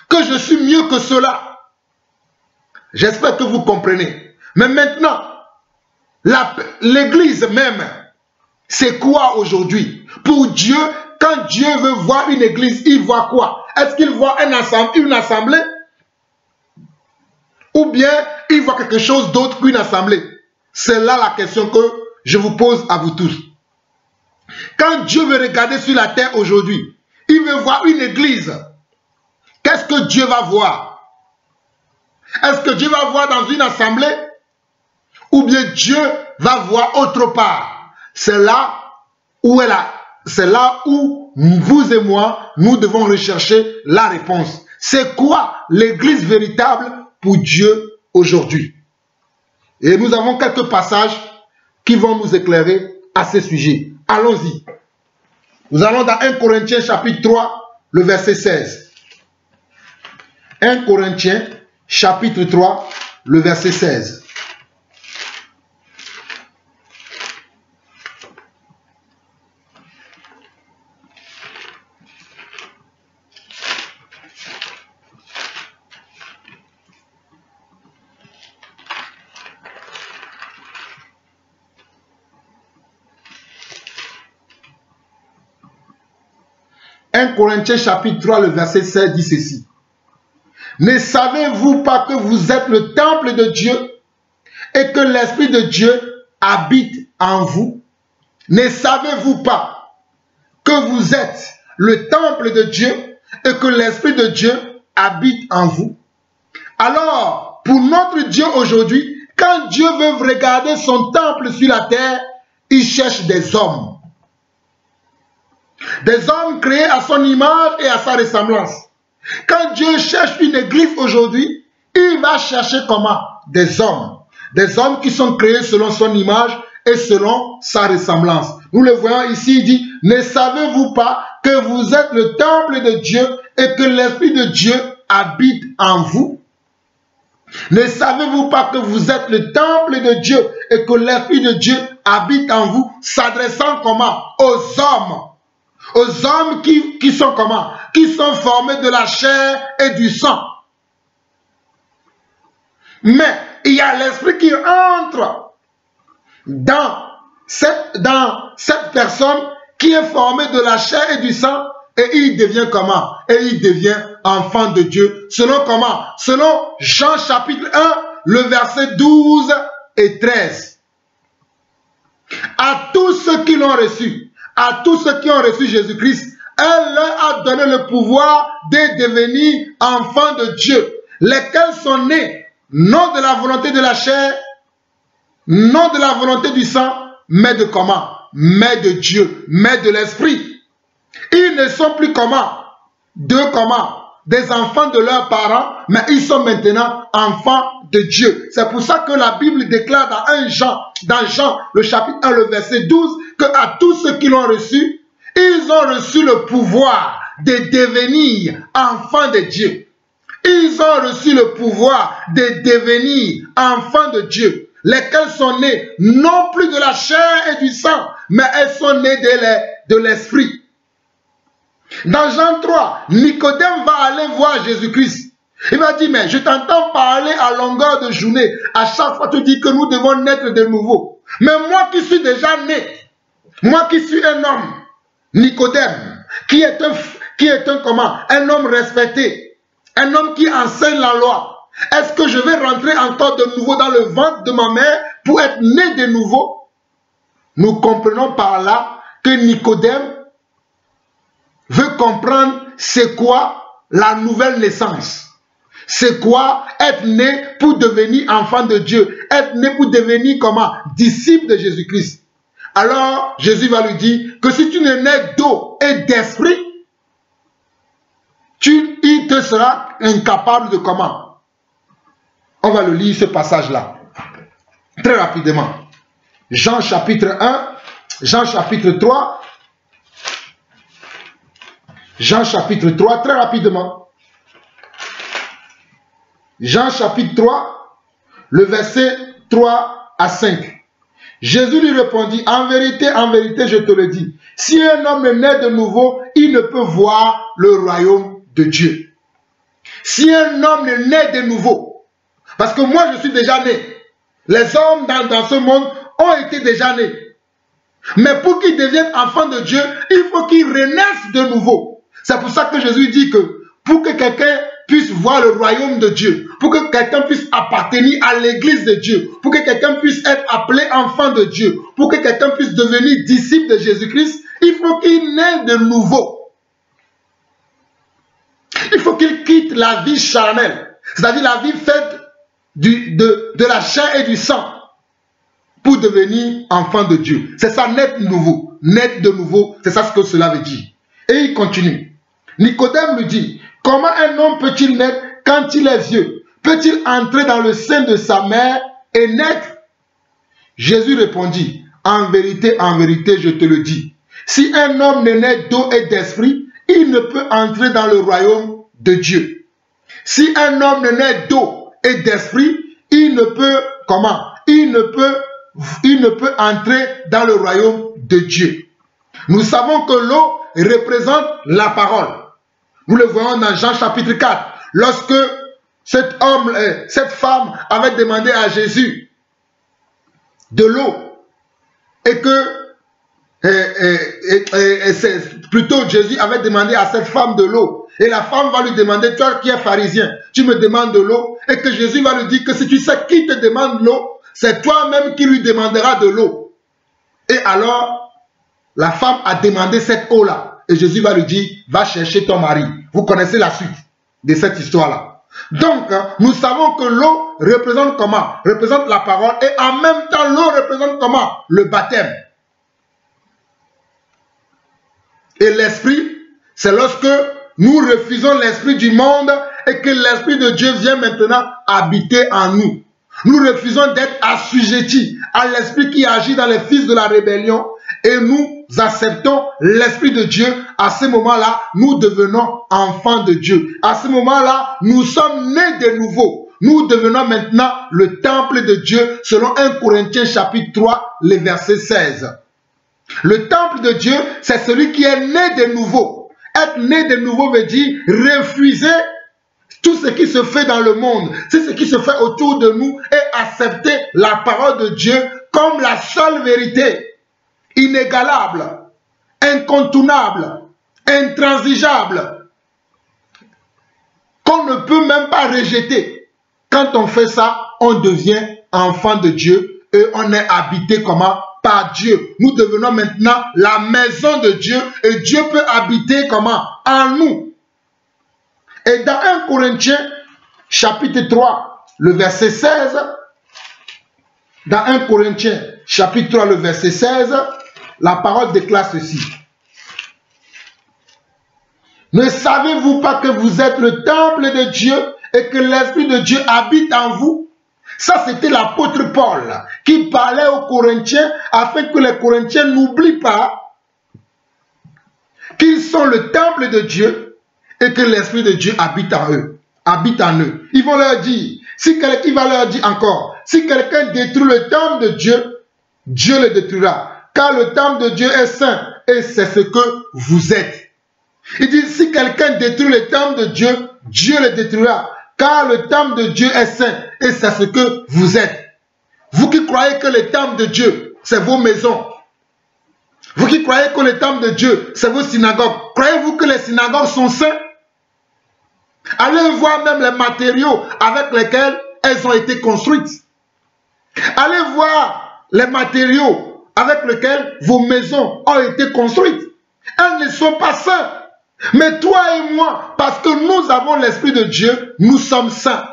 que je suis mieux que cela. J'espère que vous comprenez. Mais maintenant, l'église même, c'est quoi aujourd'hui? Pour Dieu, quand Dieu veut voir une église, il voit quoi? Est-ce qu'il voit une assemblée? Ou bien il voit quelque chose d'autre qu'une assemblée? C'est là la question que je vous pose à vous tous. Quand Dieu veut regarder sur la terre aujourd'hui, il veut voir une église. Qu'est-ce que Dieu va voir? Est-ce que Dieu va voir dans une assemblée? Ou bien Dieu va voir autre part? C'est là où vous et moi, nous devons rechercher la réponse. C'est quoi l'église véritable pour Dieu aujourd'hui? Et nous avons quelques passages qui vont nous éclairer à ce sujet. Allons-y. Nous allons dans 1 Corinthiens chapitre 3, le verset 16. 1 Corinthiens chapitre 3, le verset 16. 1 Corinthiens chapitre 3, le verset 16 dit ceci. Ne savez-vous pas que vous êtes le temple de Dieu et que l'Esprit de Dieu habite en vous? Ne savez-vous pas que vous êtes le temple de Dieu et que l'Esprit de Dieu habite en vous? Alors, pour notre Dieu aujourd'hui, quand Dieu veut regarder son temple sur la terre, il cherche des hommes. Des hommes créés à son image et à sa ressemblance. Quand Dieu cherche une église aujourd'hui, il va chercher comment? Des hommes. Des hommes qui sont créés selon son image et selon sa ressemblance. Nous le voyons ici, il dit, ne savez-vous pas que vous êtes le temple de Dieu et que l'Esprit de Dieu habite en vous? Ne savez-vous pas que vous êtes le temple de Dieu et que l'Esprit de Dieu habite en vous, s'adressant comment? Aux hommes. Aux hommes qui sont comment? Qui sont formés de la chair et du sang. Mais il y a l'esprit qui entre dans cette personne qui est formée de la chair et du sang et il devient comment? Et il devient enfant de Dieu. Selon comment? Selon Jean chapitre 1, le verset 12 et 13. À tous ceux qui l'ont reçu, à tous ceux qui ont reçu Jésus-Christ, elle leur a donné le pouvoir de devenir enfants de Dieu, lesquels sont nés non de la volonté de la chair, non de la volonté du sang, mais de comment? Mais de Dieu, mais de l'Esprit. Ils ne sont plus comment? Des enfants de leurs parents, mais ils sont maintenant enfants de Dieu. C'est pour ça que la Bible déclare dans Jean, le chapitre 1, le verset 12, que à tous ceux qui l'ont reçu, ils ont reçu le pouvoir de devenir enfants de Dieu. Ils ont reçu le pouvoir de devenir enfants de Dieu, lesquels sont nés non plus de la chair et du sang, mais elles sont nées de l'Esprit. Dans Jean 3, Nicodème va aller voir Jésus-Christ. Il va dire, mais je t'entends parler à longueur de journée. À chaque fois, tu dis que nous devons naître de nouveau. Mais moi qui suis déjà né, moi qui suis un homme, Nicodème, qui est un homme respecté, un homme qui enseigne la loi, est-ce que je vais rentrer encore de nouveau dans le ventre de ma mère pour être né de nouveau? Nous comprenons par là que Nicodème veut comprendre c'est quoi la nouvelle naissance. C'est quoi être né pour devenir enfant de Dieu, être né pour devenir comment? Disciple de Jésus-Christ. Alors Jésus va lui dire que si tu n'es né d'eau et d'esprit, il te sera incapable de comment? On va le lire ce passage-là. Très rapidement. Jean chapitre 1, Jean chapitre 3, Jean chapitre 3, très rapidement. Jean chapitre 3, le verset 3 à 5. Jésus lui répondit, en vérité, je te le dis, si un homme est né de nouveau, il ne peut voir le royaume de Dieu. Si un homme est né de nouveau, parce que moi je suis déjà né, les hommes dans ce monde ont été déjà nés. Mais pour qu'ils deviennent enfants de Dieu, il faut qu'ils renaissent de nouveau. C'est pour ça que Jésus dit que pour que quelqu'un puisse voir le royaume de Dieu, pour que quelqu'un puisse appartenir à l'église de Dieu, pour que quelqu'un puisse être appelé enfant de Dieu, pour que quelqu'un puisse devenir disciple de Jésus-Christ, il faut qu'il naisse de nouveau. Il faut qu'il quitte la vie charnelle, c'est-à-dire la vie faite de la chair et du sang, pour devenir enfant de Dieu. C'est ça, naître nouveau. Naître de nouveau, c'est ça ce que cela veut dire. Et il continue. Nicodème lui dit, comment un homme peut-il naître quand il est vieux? Peut-il entrer dans le sein de sa mère et naître? Jésus répondit, en vérité, je te le dis, si un homme n'est né d'eau et d'esprit, il ne peut entrer dans le royaume de Dieu. Si un homme n'est né d'eau et d'esprit, il ne peut, comment? Il ne peut entrer dans le royaume de Dieu. Nous savons que l'eau représente la parole. Nous le voyons dans Jean chapitre 4. Lorsque cette femme avait demandé à Jésus de l'eau et que plutôt Jésus avait demandé à cette femme de l'eau et la femme va lui demander, toi qui es pharisien, tu me demandes de l'eau, et que Jésus va lui dire que si tu sais qui te demande l'eau, c'est toi-même qui lui demandera de l'eau. Et alors la femme a demandé cette eau-là et Jésus va lui dire, va chercher ton mari. Vous connaissez la suite de cette histoire-là. Donc, nous savons que l'eau représente comment? Représente la parole, et en même temps, l'eau représente comment? Le baptême. Et l'esprit, c'est lorsque nous refusons l'esprit du monde et que l'esprit de Dieu vient maintenant habiter en nous. Nous refusons d'être assujettis à l'esprit qui agit dans les fils de la rébellion et nous acceptons l'esprit de Dieu. À ce moment-là, nous devenons enfants de Dieu. À ce moment-là, nous sommes nés de nouveau. Nous devenons maintenant le temple de Dieu selon 1 Corinthiens chapitre 3, le verset 16. Le temple de Dieu, c'est celui qui est né de nouveau. Être né de nouveau veut dire refuser tout ce qui se fait dans le monde, c'est ce qui se fait autour de nous, et accepter la parole de Dieu comme la seule vérité, inégalable, incontournable, intransigeable, qu'on ne peut même pas rejeter. Quand on fait ça, on devient enfant de Dieu et on est habité comment? Par Dieu. Nous devenons maintenant la maison de Dieu et Dieu peut habiter comment? En nous. Et dans 1 Corinthiens chapitre 3, le verset 16, dans 1 Corinthiens chapitre 3, le verset 16, la parole déclare ceci. Ne savez-vous pas que vous êtes le temple de Dieu et que l'Esprit de Dieu habite en vous? Ça, c'était l'apôtre Paul qui parlait aux Corinthiens afin que les Corinthiens n'oublient pas qu'ils sont le temple de Dieu et que l'Esprit de Dieu habite en eux. Ils vont leur dire, il va leur dire encore, si quelqu'un détruit le temple de Dieu, Dieu le détruira. Car le temple de Dieu est saint et c'est ce que vous êtes. Il dit, si quelqu'un détruit le temple de Dieu, Dieu le détruira. Car le temple de Dieu est saint et c'est ce que vous êtes. Vous qui croyez que le temple de Dieu, c'est vos maisons. Vous qui croyez que le temple de Dieu, c'est vos synagogues. Croyez-vous que les synagogues sont saints? Allez voir même les matériaux avec lesquels elles ont été construites. Allez voir les matériaux avec lesquels vos maisons ont été construites. Elles ne sont pas saintes. Mais toi et moi, parce que nous avons l'Esprit de Dieu, nous sommes saints.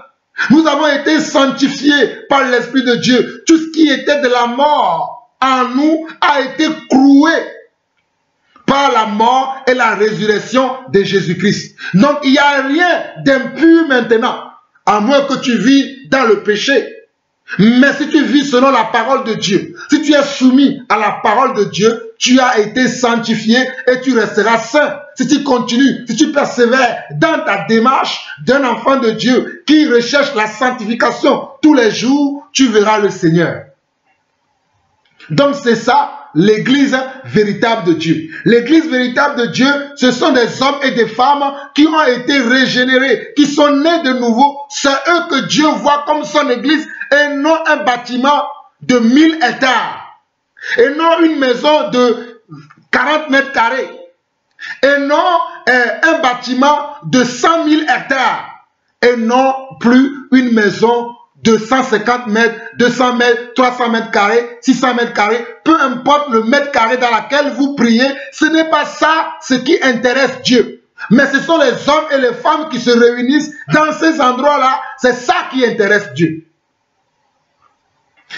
Nous avons été sanctifiés par l'Esprit de Dieu. Tout ce qui était de la mort en nous a été cloué par la mort et la résurrection de Jésus-Christ. Donc il n'y a rien d'impur maintenant, à moins que tu vis dans le péché. Mais si tu vis selon la parole de Dieu, si tu es soumis à la parole de Dieu, tu as été sanctifié et tu resteras saint. Si tu continues, si tu persévères dans ta démarche d'un enfant de Dieu qui recherche la sanctification tous les jours, tu verras le Seigneur. Donc c'est ça l'église véritable de Dieu. L'église véritable de Dieu, ce sont des hommes et des femmes qui ont été régénérés, qui sont nés de nouveau. C'est eux que Dieu voit comme son église et non un bâtiment de 1000 hectares. Et non une maison de 40 mètres carrés. Et non un bâtiment de 100 000 hectares. Et non plus une maison de 150 mètres, 200 mètres, 300 mètres carrés, 600 mètres carrés, peu importe le mètre carré dans lequel vous priez, ce n'est pas ça ce qui intéresse Dieu. Mais ce sont les hommes et les femmes qui se réunissent dans ces endroits-là, c'est ça qui intéresse Dieu.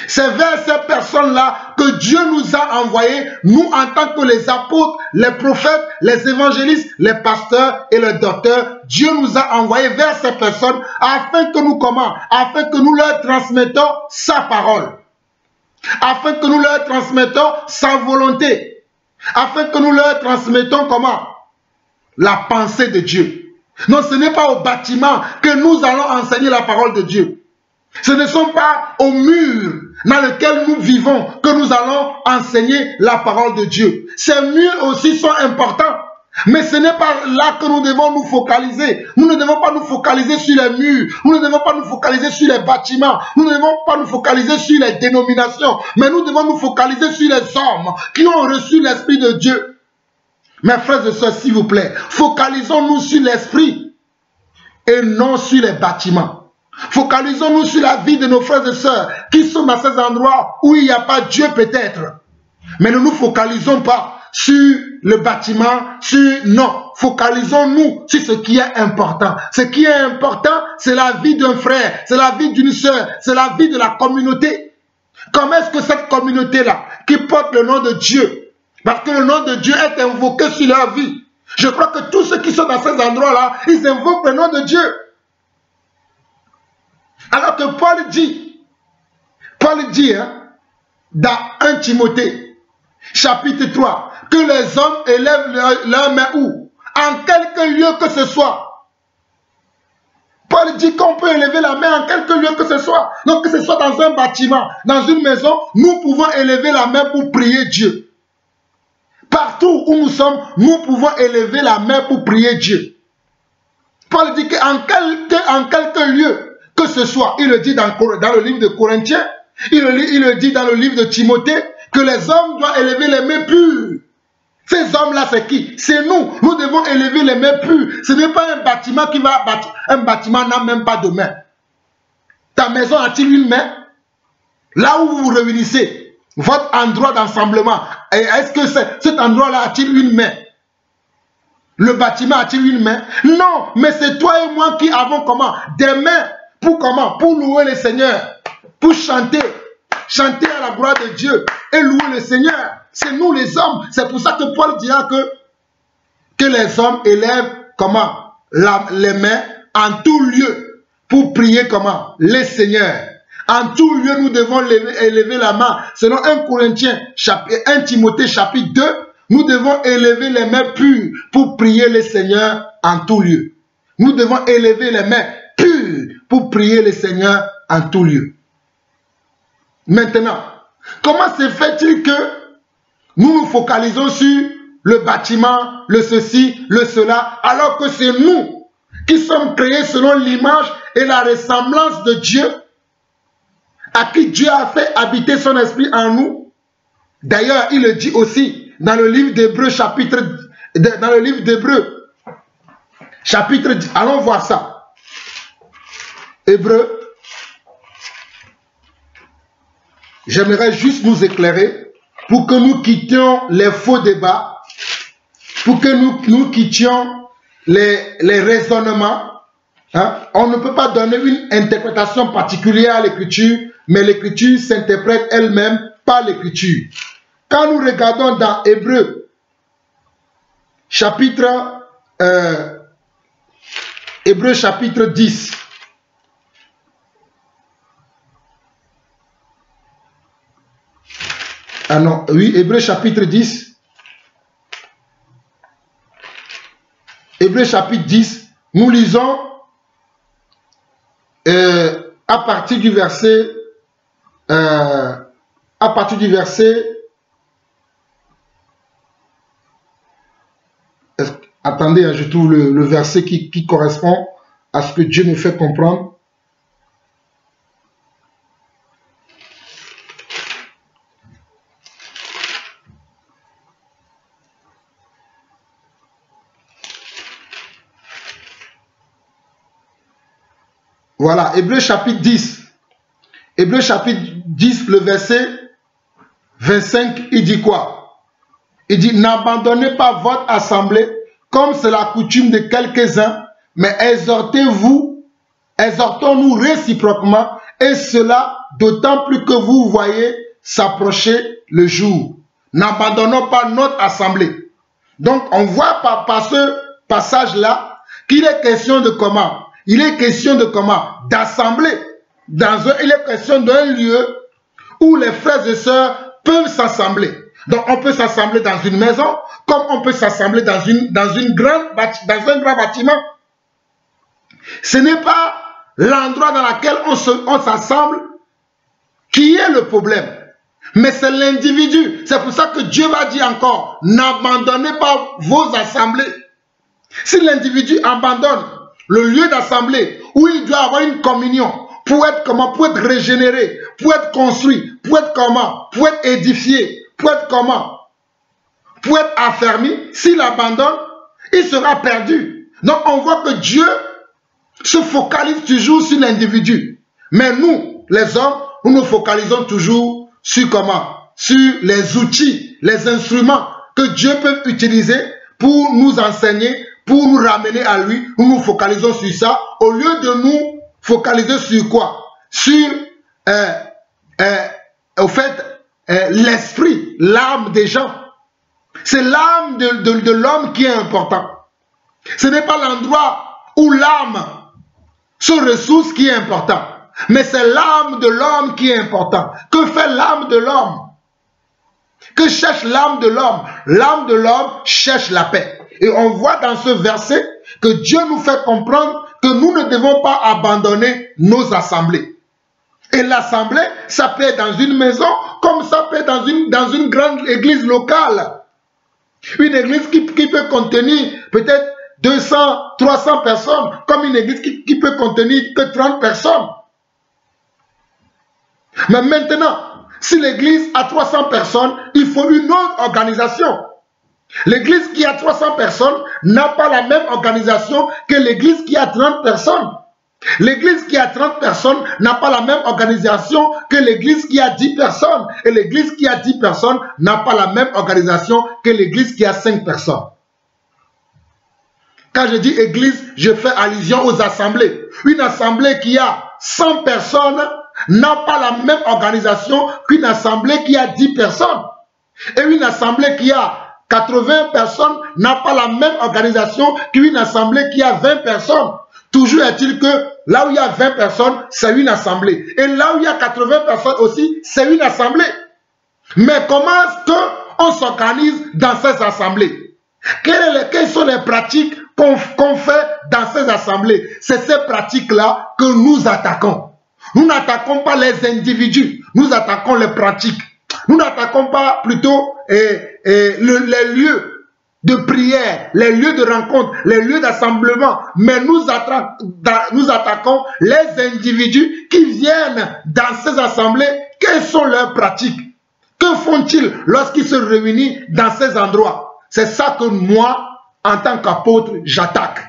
C'est vers ces personnes-là que Dieu nous a envoyés, nous en tant que les apôtres, les prophètes, les évangélistes, les pasteurs et les docteurs. Dieu nous a envoyés vers ces personnes afin que nous leur transmettons sa parole. afin que nous leur transmettons sa volonté, afin que nous leur transmettons comment? La pensée de Dieu. Non, ce n'est pas au bâtiment que nous allons enseigner la parole de Dieu. Ce ne sont pas aux murs dans lesquels nous vivons que nous allons enseigner la parole de Dieu. Ces murs aussi sont importants. Mais ce n'est pas là que nous devons nous focaliser. Nous ne devons pas nous focaliser sur les murs. Nous ne devons pas nous focaliser sur les bâtiments. Nous ne devons pas nous focaliser sur les dénominations. Mais nous devons nous focaliser sur les hommes qui ont reçu l'Esprit de Dieu. Mes frères et sœurs, s'il vous plaît, focalisons-nous sur l'Esprit et non sur les bâtiments. Focalisons-nous sur la vie de nos frères et sœurs qui sont dans ces endroits où il n'y a pas Dieu peut-être. Mais ne nous focalisons pas sur le bâtiment, non. Focalisons-nous sur ce qui est important. Ce qui est important, c'est la vie d'un frère, c'est la vie d'une sœur, c'est la vie de la communauté. Comment est-ce que cette communauté-là, qui porte le nom de Dieu, parce que le nom de Dieu est invoqué sur leur vie, je crois que tous ceux qui sont dans ces endroits-là, ils invoquent le nom de Dieu. Alors que Paul dit dans 1 Timothée, chapitre 3, que les hommes élèvent leurs mains où? En quelque lieu que ce soit. Paul dit qu'on peut élever la main en quelque lieu que ce soit. Donc que ce soit dans un bâtiment, dans une maison, nous pouvons élever la main pour prier Dieu. Partout où nous sommes, nous pouvons élever la main pour prier Dieu. Paul dit qu'en quelque lieu que ce soit, il le dit dans le livre de Corinthiens, il le dit dans le livre de Timothée, que les hommes doivent élever les mains pures. Ces hommes-là, c'est qui? C'est nous. Nous devons élever les mains pures. Ce n'est pas un bâtiment qui va bâtir. Un bâtiment n'a même pas de main. Ta maison a-t-il une main? Là où vous vous réunissez, votre endroit d'assemblement, est-ce que cet endroit-là a-t-il une main? Le bâtiment a-t-il une main? Non, mais c'est toi et moi qui avons comment? Des mains. Pour comment? Pour louer le Seigneur. Pour chanter. Chanter à la gloire de Dieu et louer le Seigneur. C'est nous les hommes. C'est pour ça que Paul dira que les hommes élèvent comment? Les mains en tout lieu pour prier comment? Les Seigneurs. En tout lieu, nous devons élever la main. Selon 1 Timothée chapitre 2, nous devons élever les mains pures pour prier les Seigneurs en tout lieu. Nous devons élever les mains pures pour prier les Seigneurs en tout lieu. Maintenant, comment se fait-il que nous nous focalisons sur le bâtiment, le ceci, le cela, alors que c'est nous qui sommes créés selon l'image et la ressemblance de Dieu, à qui Dieu a fait habiter son esprit en nous? D'ailleurs, il le dit aussi dans le livre d'Hébreux chapitre 10. Allons voir ça. Hébreux. J'aimerais juste nous éclairer pour que nous quittions les faux débats, pour que nous quittions les raisonnements. Hein? On ne peut pas donner une interprétation particulière à l'écriture, mais l'écriture s'interprète elle-même par l'écriture. Quand nous regardons dans Hébreux, chapitre 10, Hébreux chapitre 10. Hébreux chapitre 10, nous lisons à partir du verset attendez, je trouve le verset qui correspond à ce que Dieu nous fait comprendre. Voilà, Hébreux chapitre 10. Hébreux chapitre 10, le verset 25, il dit quoi? Il dit, n'abandonnez pas votre assemblée, comme c'est la coutume de quelques-uns, mais exhortons-nous réciproquement, et cela d'autant plus que vous voyez s'approcher le jour. N'abandonnons pas notre assemblée. Donc, on voit par ce passage-là qu'il est question de comment? Il est question de comment? D'assembler. Il est question d'un lieu où les frères et sœurs peuvent s'assembler. Donc on peut s'assembler dans une maison, comme on peut s'assembler dans un grand bâtiment. Ce n'est pas l'endroit dans lequel on s'assemble qui est le problème, mais c'est l'individu. C'est pour ça que Dieu va dire encore, n'abandonnez pas vos assemblées. Si l'individu abandonne le lieu d'assemblée où il doit avoir une communion pour être comment, pour être régénéré, pour être construit, pour être comment, pour être édifié, pour être comment, pour être affermi, s'il abandonne, il sera perdu. Donc on voit que Dieu se focalise toujours sur l'individu. Mais nous, les hommes, nous nous focalisons toujours sur comment? Sur les outils, les instruments que Dieu peut utiliser pour nous enseigner, pour nous ramener à lui. Nous nous focalisons sur ça, au lieu de nous focaliser sur quoi? Sur, au fait, l'esprit, l'âme des gens. C'est l'âme de l'homme qui est important. Ce n'est pas l'endroit où l'âme se ressource qui est important, mais c'est l'âme de l'homme qui est important. Que fait l'âme de l'homme? Que cherche l'âme de l'homme? L'âme de l'homme cherche la paix. Et on voit dans ce verset que Dieu nous fait comprendre que nous ne devons pas abandonner nos assemblées. Et l'assemblée, ça peut être dans une maison, comme ça peut être dans une grande église locale. Une église qui peut contenir peut-être 200, 300 personnes, comme une église qui peut contenir que 30 personnes. Mais maintenant, si l'église a 300 personnes, il faut une autre organisation. L'église qui a 300 personnes n'a pas la même organisation que l'église qui a 30 personnes. L'église qui a 30 personnes n'a pas la même organisation que l'église qui a 10 personnes. Et l'église qui a 10 personnes n'a pas la même organisation que l'église qui a 5 personnes. Quand je dis église, je fais allusion aux assemblées. Une assemblée qui a 100 personnes n'a pas la même organisation qu'une assemblée qui a 10 personnes. Et une assemblée qui a 80 personnes n'a pas la même organisation qu'une assemblée qui a 20 personnes. Toujours est-il que là où il y a 20 personnes, c'est une assemblée. Et là où il y a 80 personnes aussi, c'est une assemblée. Mais comment est-ce qu'on s'organise dans ces assemblées? Quelles sont les pratiques qu'on fait dans ces assemblées? C'est ces pratiques-là que nous attaquons. Nous n'attaquons pas les individus, nous attaquons les pratiques. Nous n'attaquons pas plutôt les lieux de prière, les lieux de rencontre, les lieux d'assemblement, mais nous attaquons les individus qui viennent dans ces assemblées. Quelles sont leurs pratiques? Que font-ils lorsqu'ils se réunissent dans ces endroits? C'est ça que moi, en tant qu'apôtre, j'attaque.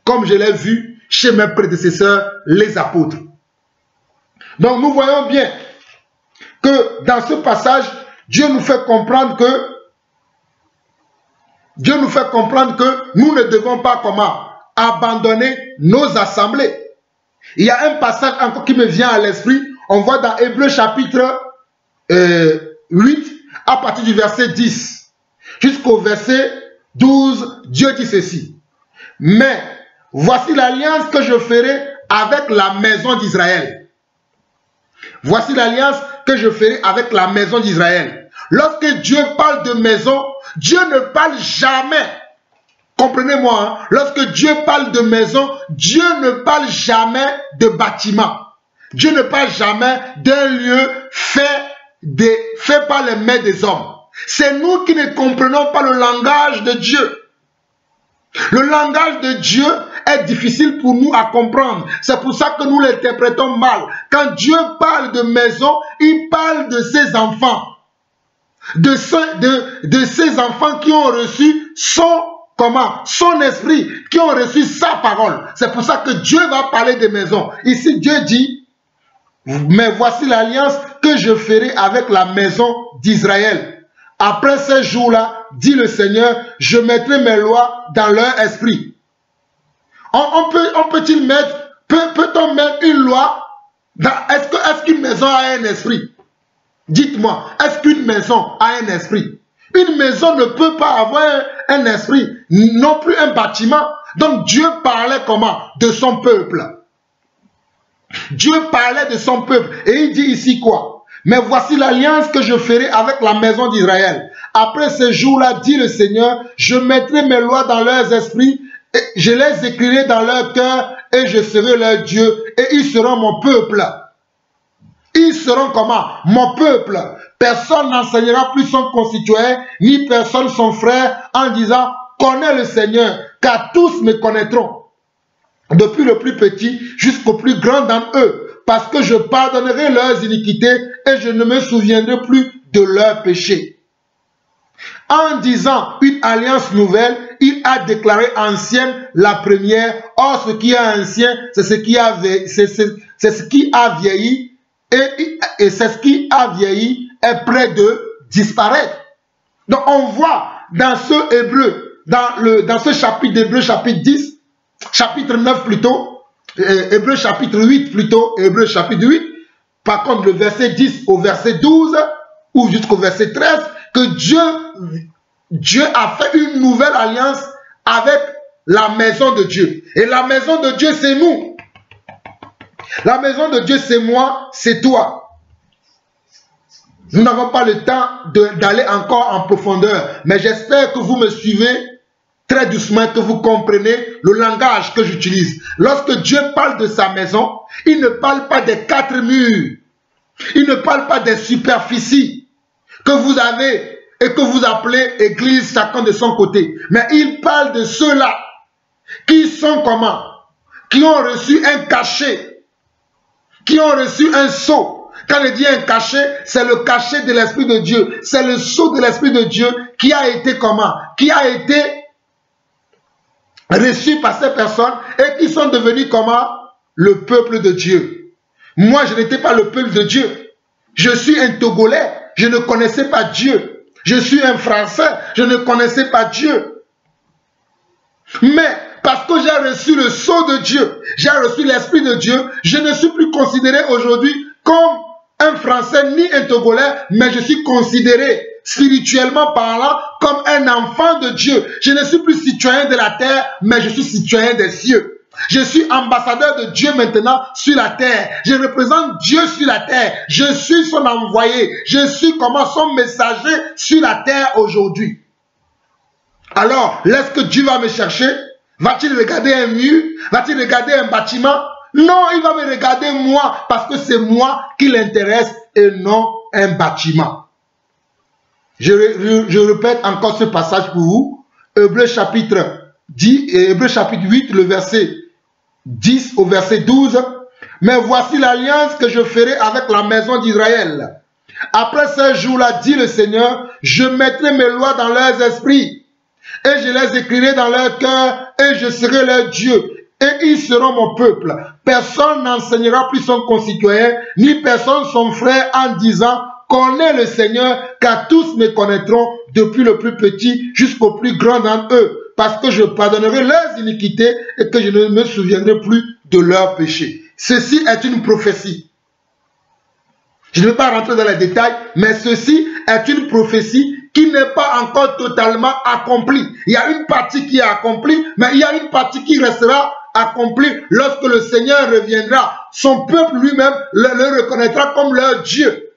Comme je l'ai vu chez mes prédécesseurs, les apôtres. Donc nous voyons bien que dans ce passage, Dieu nous fait comprendre que nous ne devons pas comment abandonner nos assemblées. Il y a un passage encore qui me vient à l'esprit. On voit dans Hébreux chapitre 8, à partir du verset 10 jusqu'au verset 12, Dieu dit ceci. Mais voici l'alliance que je ferai avec la maison d'Israël. Voici l'alliance que je ferai avec la maison d'Israël. Lorsque Dieu parle de maison, Dieu ne parle jamais. Comprenez-moi, hein? Lorsque Dieu parle de maison, Dieu ne parle jamais de bâtiment. Dieu ne parle jamais d'un lieu fait par les mains des hommes. C'est nous qui ne comprenons pas le langage de Dieu. Le langage de Dieu est difficile pour nous à comprendre. C'est pour ça que nous l'interprétons mal. Quand Dieu parle de maison, il parle de ses enfants. De ces enfants qui ont reçu son esprit, qui ont reçu sa parole. C'est pour ça que Dieu va parler de maison. Ici, Dieu dit, mais voici l'alliance que je ferai avec la maison d'Israël. Après ces jours-là, dit le Seigneur, je mettrai mes lois dans leur esprit. Peut-on mettre une loi? Est-ce qu'une maison a un esprit? Dites-moi, est-ce qu'une maison a un esprit? Une maison ne peut pas avoir un esprit, non plus un bâtiment. Donc Dieu parlait comment? De son peuple. Dieu parlait de son peuple. Et il dit ici quoi? Mais voici l'alliance que je ferai avec la maison d'Israël. Après ces jours-là, dit le Seigneur, je mettrai mes lois dans leurs esprits, et je les écrirai dans leur cœur, et je serai leur Dieu, et ils seront mon peuple. Ils seront comment? Mon peuple. Personne n'enseignera plus son concitoyen, ni personne son frère, en disant, connais le Seigneur, car tous me connaîtront, depuis le plus petit jusqu'au plus grand d'entre eux, parce que je pardonnerai leurs iniquités et je ne me souviendrai plus de leurs péchés. En disant une alliance nouvelle, il a déclaré ancienne la première. Or, ce qui est ancien, c'est ce qui a vieilli, et c'est ce qui a vieilli est près de disparaître. Donc, on voit dans ce Hébreu, dans ce chapitre d'Hébreu, chapitre 10, chapitre 9 plutôt, Hébreu chapitre 8 plutôt, Hébreu chapitre 8, par contre le verset 10 au verset 12 ou jusqu'au verset 13, que Dieu a fait une nouvelle alliance avec la maison de Dieu. Et la maison de Dieu, c'est nous. La maison de Dieu, c'est moi, c'est toi. Nous n'avons pas le temps d'aller encore en profondeur, mais j'espère que vous me suivez très doucement, que vous comprenez le langage que j'utilise. Lorsque Dieu parle de sa maison, il ne parle pas des 4 murs. Il ne parle pas des superficies que vous avez et que vous appelez église chacun de son côté. Mais il parle de ceux-là qui sont comment? Qui ont reçu un cachet, qui ont reçu un sceau. Quand il dit un cachet, c'est le cachet de l'Esprit de Dieu. C'est le sceau de l'Esprit de Dieu qui a été comment? Qui a été reçus par ces personnes et qui sont devenus comment? Le peuple de Dieu. Moi, je n'étais pas le peuple de Dieu. Je suis un Togolais, je ne connaissais pas Dieu. Je suis un Français, je ne connaissais pas Dieu. Mais parce que j'ai reçu le sceau de Dieu, j'ai reçu l'Esprit de Dieu, je ne suis plus considéré aujourd'hui comme un Français ni un Togolais, mais je suis considéré spirituellement parlant comme un enfant de Dieu. Je ne suis plus citoyen de la terre, mais je suis citoyen des cieux. Je suis ambassadeur de Dieu maintenant sur la terre. Je représente Dieu sur la terre. Je suis son envoyé. Je suis comment son messager sur la terre aujourd'hui. Alors, est-ce que Dieu va me chercher? Va-t-il regarder un mur? Va-t-il regarder un bâtiment? Non, il va me regarder moi parce que c'est moi qui l'intéresse et non un bâtiment. Je répète encore ce passage pour vous. Hébreu chapitre 8, le verset 10 au verset 12. Mais voici l'alliance que je ferai avec la maison d'Israël. Après ces jours-là, dit le Seigneur, je mettrai mes lois dans leurs esprits et je les écrirai dans leur cœur et je serai leur Dieu. Et ils seront mon peuple. Personne n'enseignera plus son concitoyen, ni personne son frère en disant, connais le Seigneur, car tous me connaîtront, depuis le plus petit jusqu'au plus grand d'entre eux, parce que je pardonnerai leurs iniquités et que je ne me souviendrai plus de leurs péchés. Ceci est une prophétie. Je ne vais pas rentrer dans les détails, mais ceci est une prophétie qui n'est pas encore totalement accomplie. Il y a une partie qui est accomplie, mais il y a une partie qui restera accomplie lorsque le Seigneur reviendra. Son peuple lui-même le reconnaîtra comme leur Dieu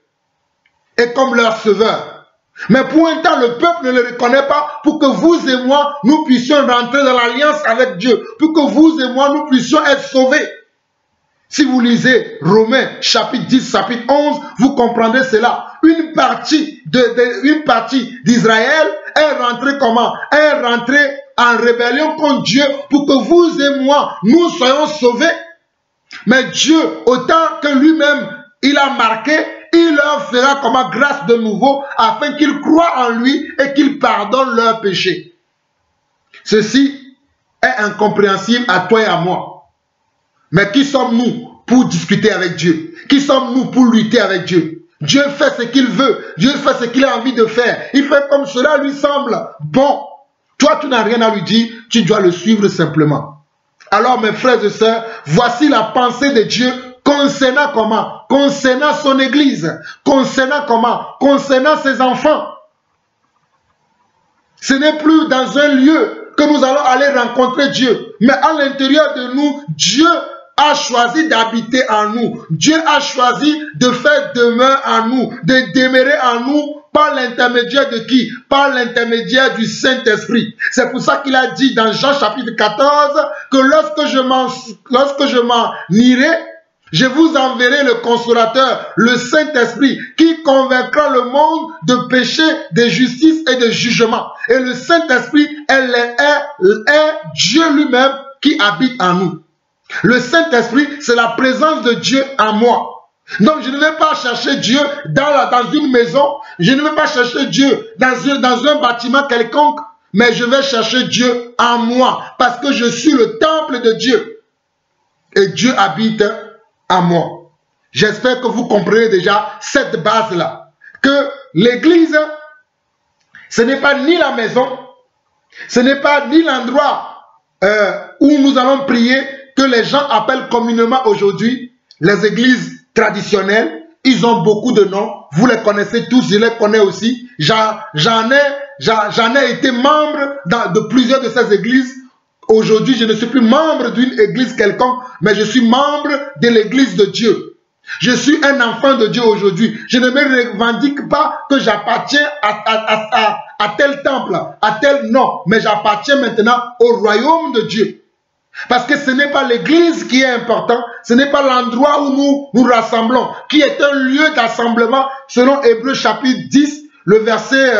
et comme leur sauveur. Mais pour un temps, le peuple ne le reconnaît pas pour que vous et moi, nous puissions rentrer dans l'alliance avec Dieu. Pour que vous et moi, nous puissions être sauvés. Si vous lisez Romains chapitre 10, chapitre 11, vous comprendrez cela. Une partie d'Israël est rentrée comment? Est rentrée en rébellion contre Dieu pour que vous et moi, nous soyons sauvés. Mais Dieu, autant que lui-même, il a marqué, il leur fera comment grâce de nouveau afin qu'ils croient en lui et qu'il pardonne leurs péchés. Ceci est incompréhensible à toi et à moi. Mais qui sommes-nous pour discuter avec Dieu? Qui sommes-nous pour lutter avec Dieu? Dieu fait ce qu'il veut. Dieu fait ce qu'il a envie de faire. Il fait comme cela lui semble bon. Toi, tu n'as rien à lui dire. Tu dois le suivre simplement. Alors, mes frères et sœurs, voici la pensée de Dieu concernant comment? Concernant son église. Concernant comment? Concernant ses enfants. Ce n'est plus dans un lieu que nous allons aller rencontrer Dieu. Mais à l'intérieur de nous, Dieu a choisi d'habiter en nous. Dieu a choisi de faire demeure en nous, de demeurer en nous par l'intermédiaire de qui? Par l'intermédiaire du Saint-Esprit. C'est pour ça qu'il a dit dans Jean chapitre 14 que lorsque je m'en irai, je vous enverrai le Consolateur, le Saint-Esprit, qui convaincra le monde de péché, de justice et de jugement. Et le Saint-Esprit est Dieu lui-même qui habite en nous. Le Saint-Esprit, c'est la présence de Dieu en moi. Donc je ne vais pas chercher Dieu dans une maison, je ne vais pas chercher Dieu dans un bâtiment quelconque, mais je vais chercher Dieu en moi, parce que je suis le temple de Dieu. Et Dieu habite en moi. J'espère que vous comprenez déjà cette base-là. Que l'église, ce n'est pas ni la maison, ce n'est pas ni l'endroit où nous allons prier, que les gens appellent communément aujourd'hui les églises traditionnelles. Ils ont beaucoup de noms, vous les connaissez tous, je les connais aussi. J'en ai été membre de plusieurs de ces églises. Aujourd'hui, je ne suis plus membre d'une église quelconque, mais je suis membre de l'église de Dieu. Je suis un enfant de Dieu aujourd'hui. Je ne me revendique pas que j'appartiens à tel temple, à tel nom, mais j'appartiens maintenant au royaume de Dieu. Parce que ce n'est pas l'église qui est important, ce n'est pas l'endroit où nous rassemblons, qui est un lieu d'assemblement, selon Hébreux chapitre 10, le verset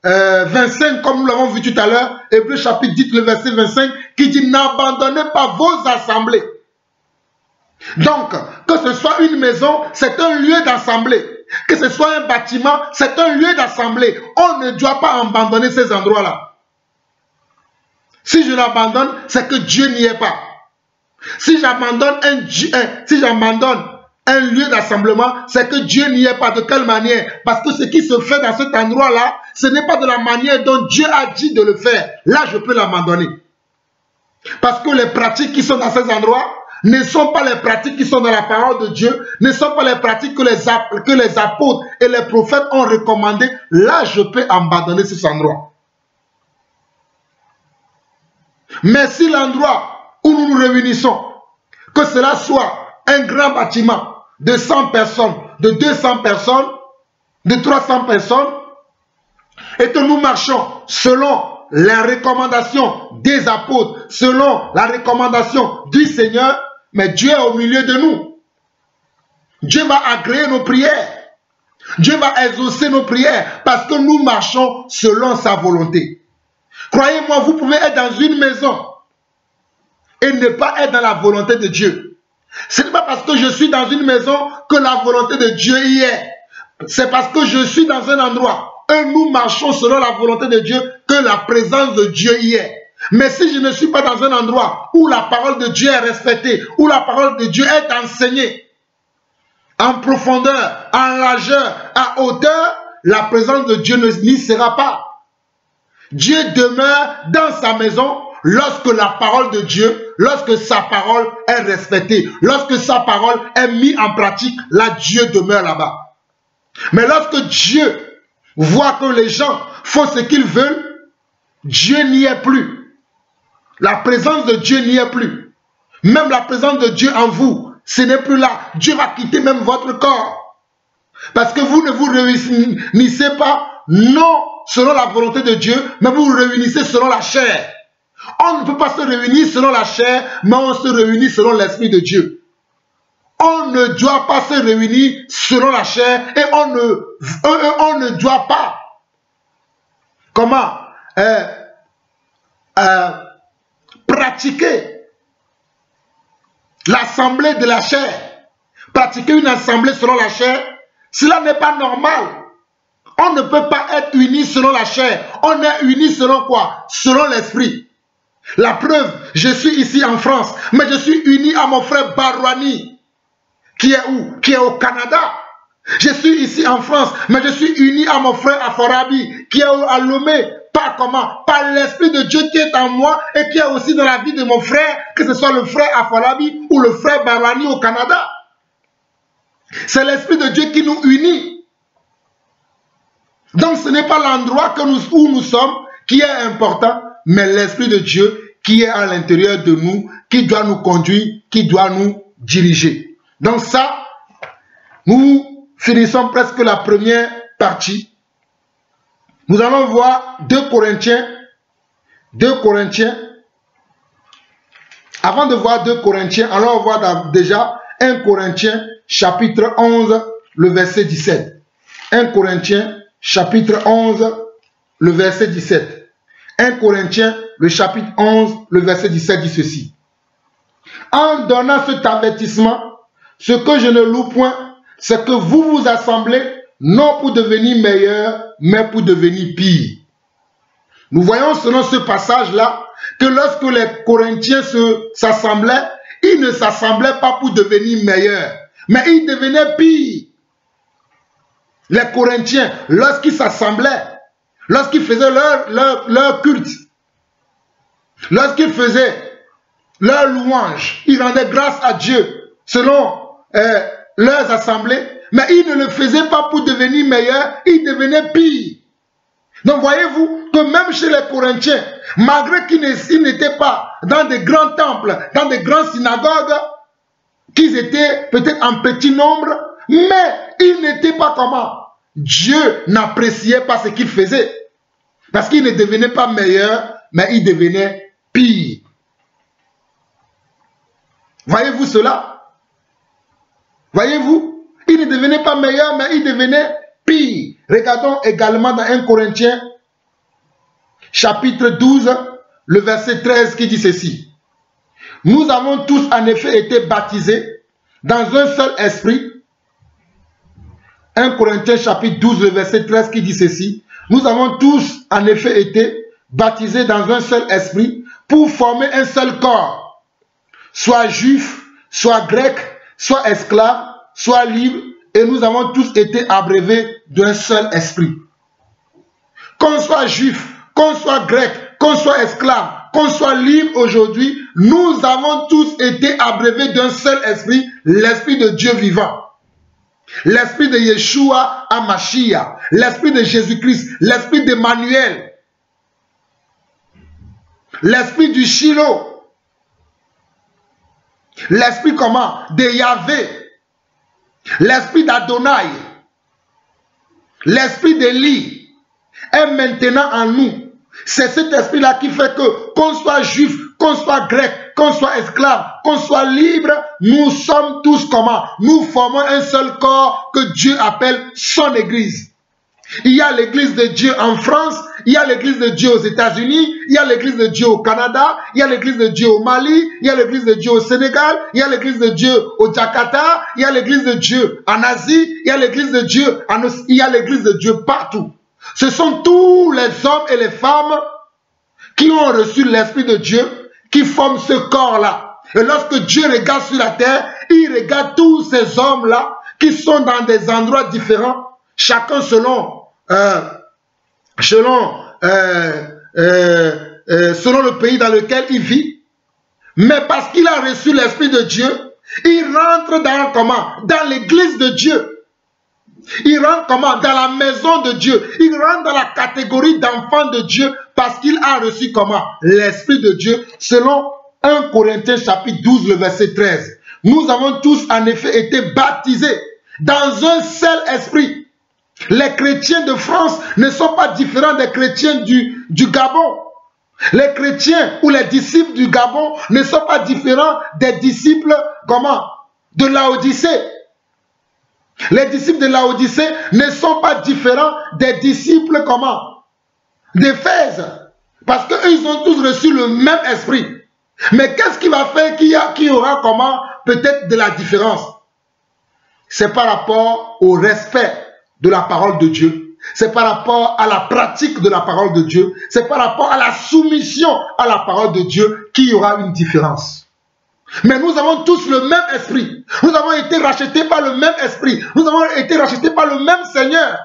25, comme nous l'avons vu tout à l'heure, Hébreux chapitre 10, le verset 25, qui dit « N'abandonnez pas vos assemblées ». Donc, que ce soit une maison, c'est un lieu d'assemblée. Que ce soit un bâtiment, c'est un lieu d'assemblée. On ne doit pas abandonner ces endroits-là. Si je l'abandonne, c'est que Dieu n'y est pas. Si j'abandonne un lieu d'assemblement, c'est que Dieu n'y est pas. De quelle manière? Parce que ce qui se fait dans cet endroit-là, ce n'est pas de la manière dont Dieu a dit de le faire. Là, je peux l'abandonner. Parce que les pratiques qui sont dans ces endroits ne sont pas les pratiques qui sont dans la parole de Dieu, ne sont pas les pratiques que les apôtres et les prophètes ont recommandées. Là, je peux abandonner ces endroits. Mais si l'endroit où nous nous réunissons, que cela soit un grand bâtiment de 100 personnes, de 200 personnes, de 300 personnes, et que nous marchons selon la recommandation des apôtres, selon la recommandation du Seigneur, mais Dieu est au milieu de nous. Dieu va agréer nos prières. Dieu va exaucer nos prières parce que nous marchons selon sa volonté. Croyez-moi, vous pouvez être dans une maison et ne pas être dans la volonté de Dieu. Ce n'est pas parce que je suis dans une maison que la volonté de Dieu y est. C'est parce que je suis dans un endroit et nous marchons selon la volonté de Dieu que la présence de Dieu y est. Mais si je ne suis pas dans un endroit où la parole de Dieu est respectée, où la parole de Dieu est enseignée, en profondeur, en largeur, à hauteur, la présence de Dieu n'y sera pas. Dieu demeure dans sa maison lorsque la parole de Dieu, lorsque sa parole est respectée, lorsque sa parole est mise en pratique, là Dieu demeure là-bas. Mais lorsque Dieu voit que les gens font ce qu'ils veulent, Dieu n'y est plus. La présence de Dieu n'y est plus. Même la présence de Dieu en vous, ce n'est plus là. Dieu va quitter même votre corps. Parce que vous ne vous réunissez pas, non selon la volonté de Dieu, mais vous vous réunissez selon la chair. On ne peut pas se réunir selon la chair, mais on se réunit selon l'Esprit de Dieu. On ne doit pas se réunir selon la chair et on ne doit pas. Comment pratiquer l'assemblée de la chair. Pratiquer une assemblée selon la chair, cela n'est pas normal. On ne peut pas être unis selon la chair. On est unis selon quoi? Selon l'esprit. La preuve, je suis ici en France, mais je suis uni à mon frère Barouani, qui est où? Qui est au Canada. Je suis ici en France, mais je suis uni à mon frère Aforabi, qui est à Lomé. Par comment? Par l'Esprit de Dieu qui est en moi et qui est aussi dans la vie de mon frère, que ce soit le frère Aforabi ou le frère Barouani au Canada. C'est l'Esprit de Dieu qui nous unit. Donc ce n'est pas l'endroit où nous sommes qui est important, mais l'Esprit de Dieu qui est à l'intérieur de nous, qui doit nous conduire, qui doit nous diriger. Donc ça, nous finissons presque la première partie. Nous allons voir 2 Corinthiens. Avant de voir 2 Corinthiens, allons voir déjà 1 Corinthiens chapitre 11, le verset 17. 1 Corinthiens chapitre 11, le verset 17. 1 Corinthiens, le chapitre 11, le verset 17 dit ceci. En donnant cet avertissement, ce que je ne loue point, c'est que vous vous assemblez, non pour devenir meilleur, mais pour devenir pire. Nous voyons selon ce passage-là, que lorsque les Corinthiens s'assemblaient, ils ne s'assemblaient pas pour devenir meilleurs, mais ils devenaient pires. Les Corinthiens, lorsqu'ils s'assemblaient, lorsqu'ils faisaient leur culte, lorsqu'ils faisaient leur louange, ils rendaient grâce à Dieu selon leurs assemblées, mais ils ne le faisaient pas pour devenir meilleurs, ils devenaient pires. Donc voyez-vous que même chez les Corinthiens, malgré qu'ils n'étaient pas dans des grands temples, dans des grandes synagogues, qu'ils étaient peut-être en petit nombre, mais ils n'étaient pas comment? Dieu n'appréciait pas ce qu'ils faisaient. Parce qu'ils ne devenaient pas meilleurs, mais ils devenaient pires. Voyez-vous cela? Voyez-vous? Ils ne devenaient pas meilleurs, mais ils devenaient pires. Regardons également dans 1 Corinthiens, chapitre 12, le verset 13 qui dit ceci. Nous avons tous en effet été baptisés dans un seul esprit. 1 Corinthiens chapitre 12, le verset 13 qui dit ceci. Nous avons tous en effet été baptisés dans un seul esprit pour former un seul corps. Soit juif, soit grec, soit esclave, soit libre, et nous avons tous été abreuvés d'un seul esprit. Qu'on soit juif, qu'on soit grec, qu'on soit esclave, qu'on soit libre aujourd'hui, nous avons tous été abreuvés d'un seul esprit, l'esprit de Dieu vivant. L'esprit de Yeshua HaMashiach, l'esprit de Jésus-Christ, l'esprit d'Emmanuel, l'esprit du Shiloh, l'esprit comment? De Yahvé, l'esprit d'Adonai, l'esprit d'Élie est maintenant en nous. C'est cet esprit-là qui fait que, qu'on soit juif, qu'on soit grec, qu'on soit esclave, qu'on soit libre, nous sommes tous comment? Nous formons un seul corps que Dieu appelle son Église. Il y a l'Église de Dieu en France, il y a l'Église de Dieu aux États-Unis, il y a l'Église de Dieu au Canada, il y a l'Église de Dieu au Mali, il y a l'Église de Dieu au Sénégal, il y a l'Église de Dieu au Jakarta, il y a l'Église de Dieu en Asie, il y a l'Église de Dieu il y a l'Église de Dieu partout. Ce sont tous les hommes et les femmes qui ont reçu l'Esprit de Dieu, qui forment ce corps-là. Et lorsque Dieu regarde sur la terre, il regarde tous ces hommes-là qui sont dans des endroits différents, chacun selon le pays dans lequel il vit. Mais parce qu'il a reçu l'Esprit de Dieu, il rentre dans comment? Dans l'église de Dieu. Il rentre comment? Dans la maison de Dieu. Il rentre dans la catégorie d'enfants de Dieu parce qu'il a reçu comment? L'Esprit de Dieu. Selon 1 Corinthiens chapitre 12, le verset 13. Nous avons tous en effet été baptisés dans un seul esprit. Les chrétiens de France ne sont pas différents des chrétiens du Gabon. Les chrétiens ou les disciples du Gabon ne sont pas différents des disciples comment? De Laodicée. Les disciples de Laodicée ne sont pas différents des disciples comment? D'Éphèse. Parce qu'ils ont tous reçu le même esprit. Mais qu'est-ce qui va faire qu'il y aura comment? Peut-être de la différence. C'est par rapport au respect de la parole de Dieu. C'est par rapport à la pratique de la parole de Dieu. C'est par rapport à la soumission à la parole de Dieu qu'il y aura une différence. Mais nous avons tous le même esprit. Nous avons été rachetés par le même esprit. Nous avons été rachetés par le même Seigneur.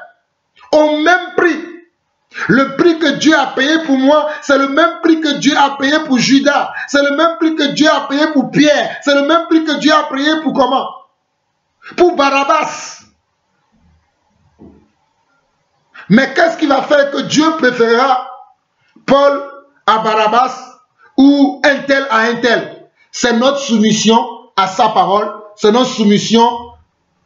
Au même prix. Le prix que Dieu a payé pour moi, c'est le même prix que Dieu a payé pour Judas. C'est le même prix que Dieu a payé pour Pierre. C'est le même prix que Dieu a payé pour comment? Pour Barabbas. Mais qu'est-ce qui va faire que Dieu préférera Paul à Barabbas ou un tel à un tel. C'est notre soumission à sa parole, c'est notre soumission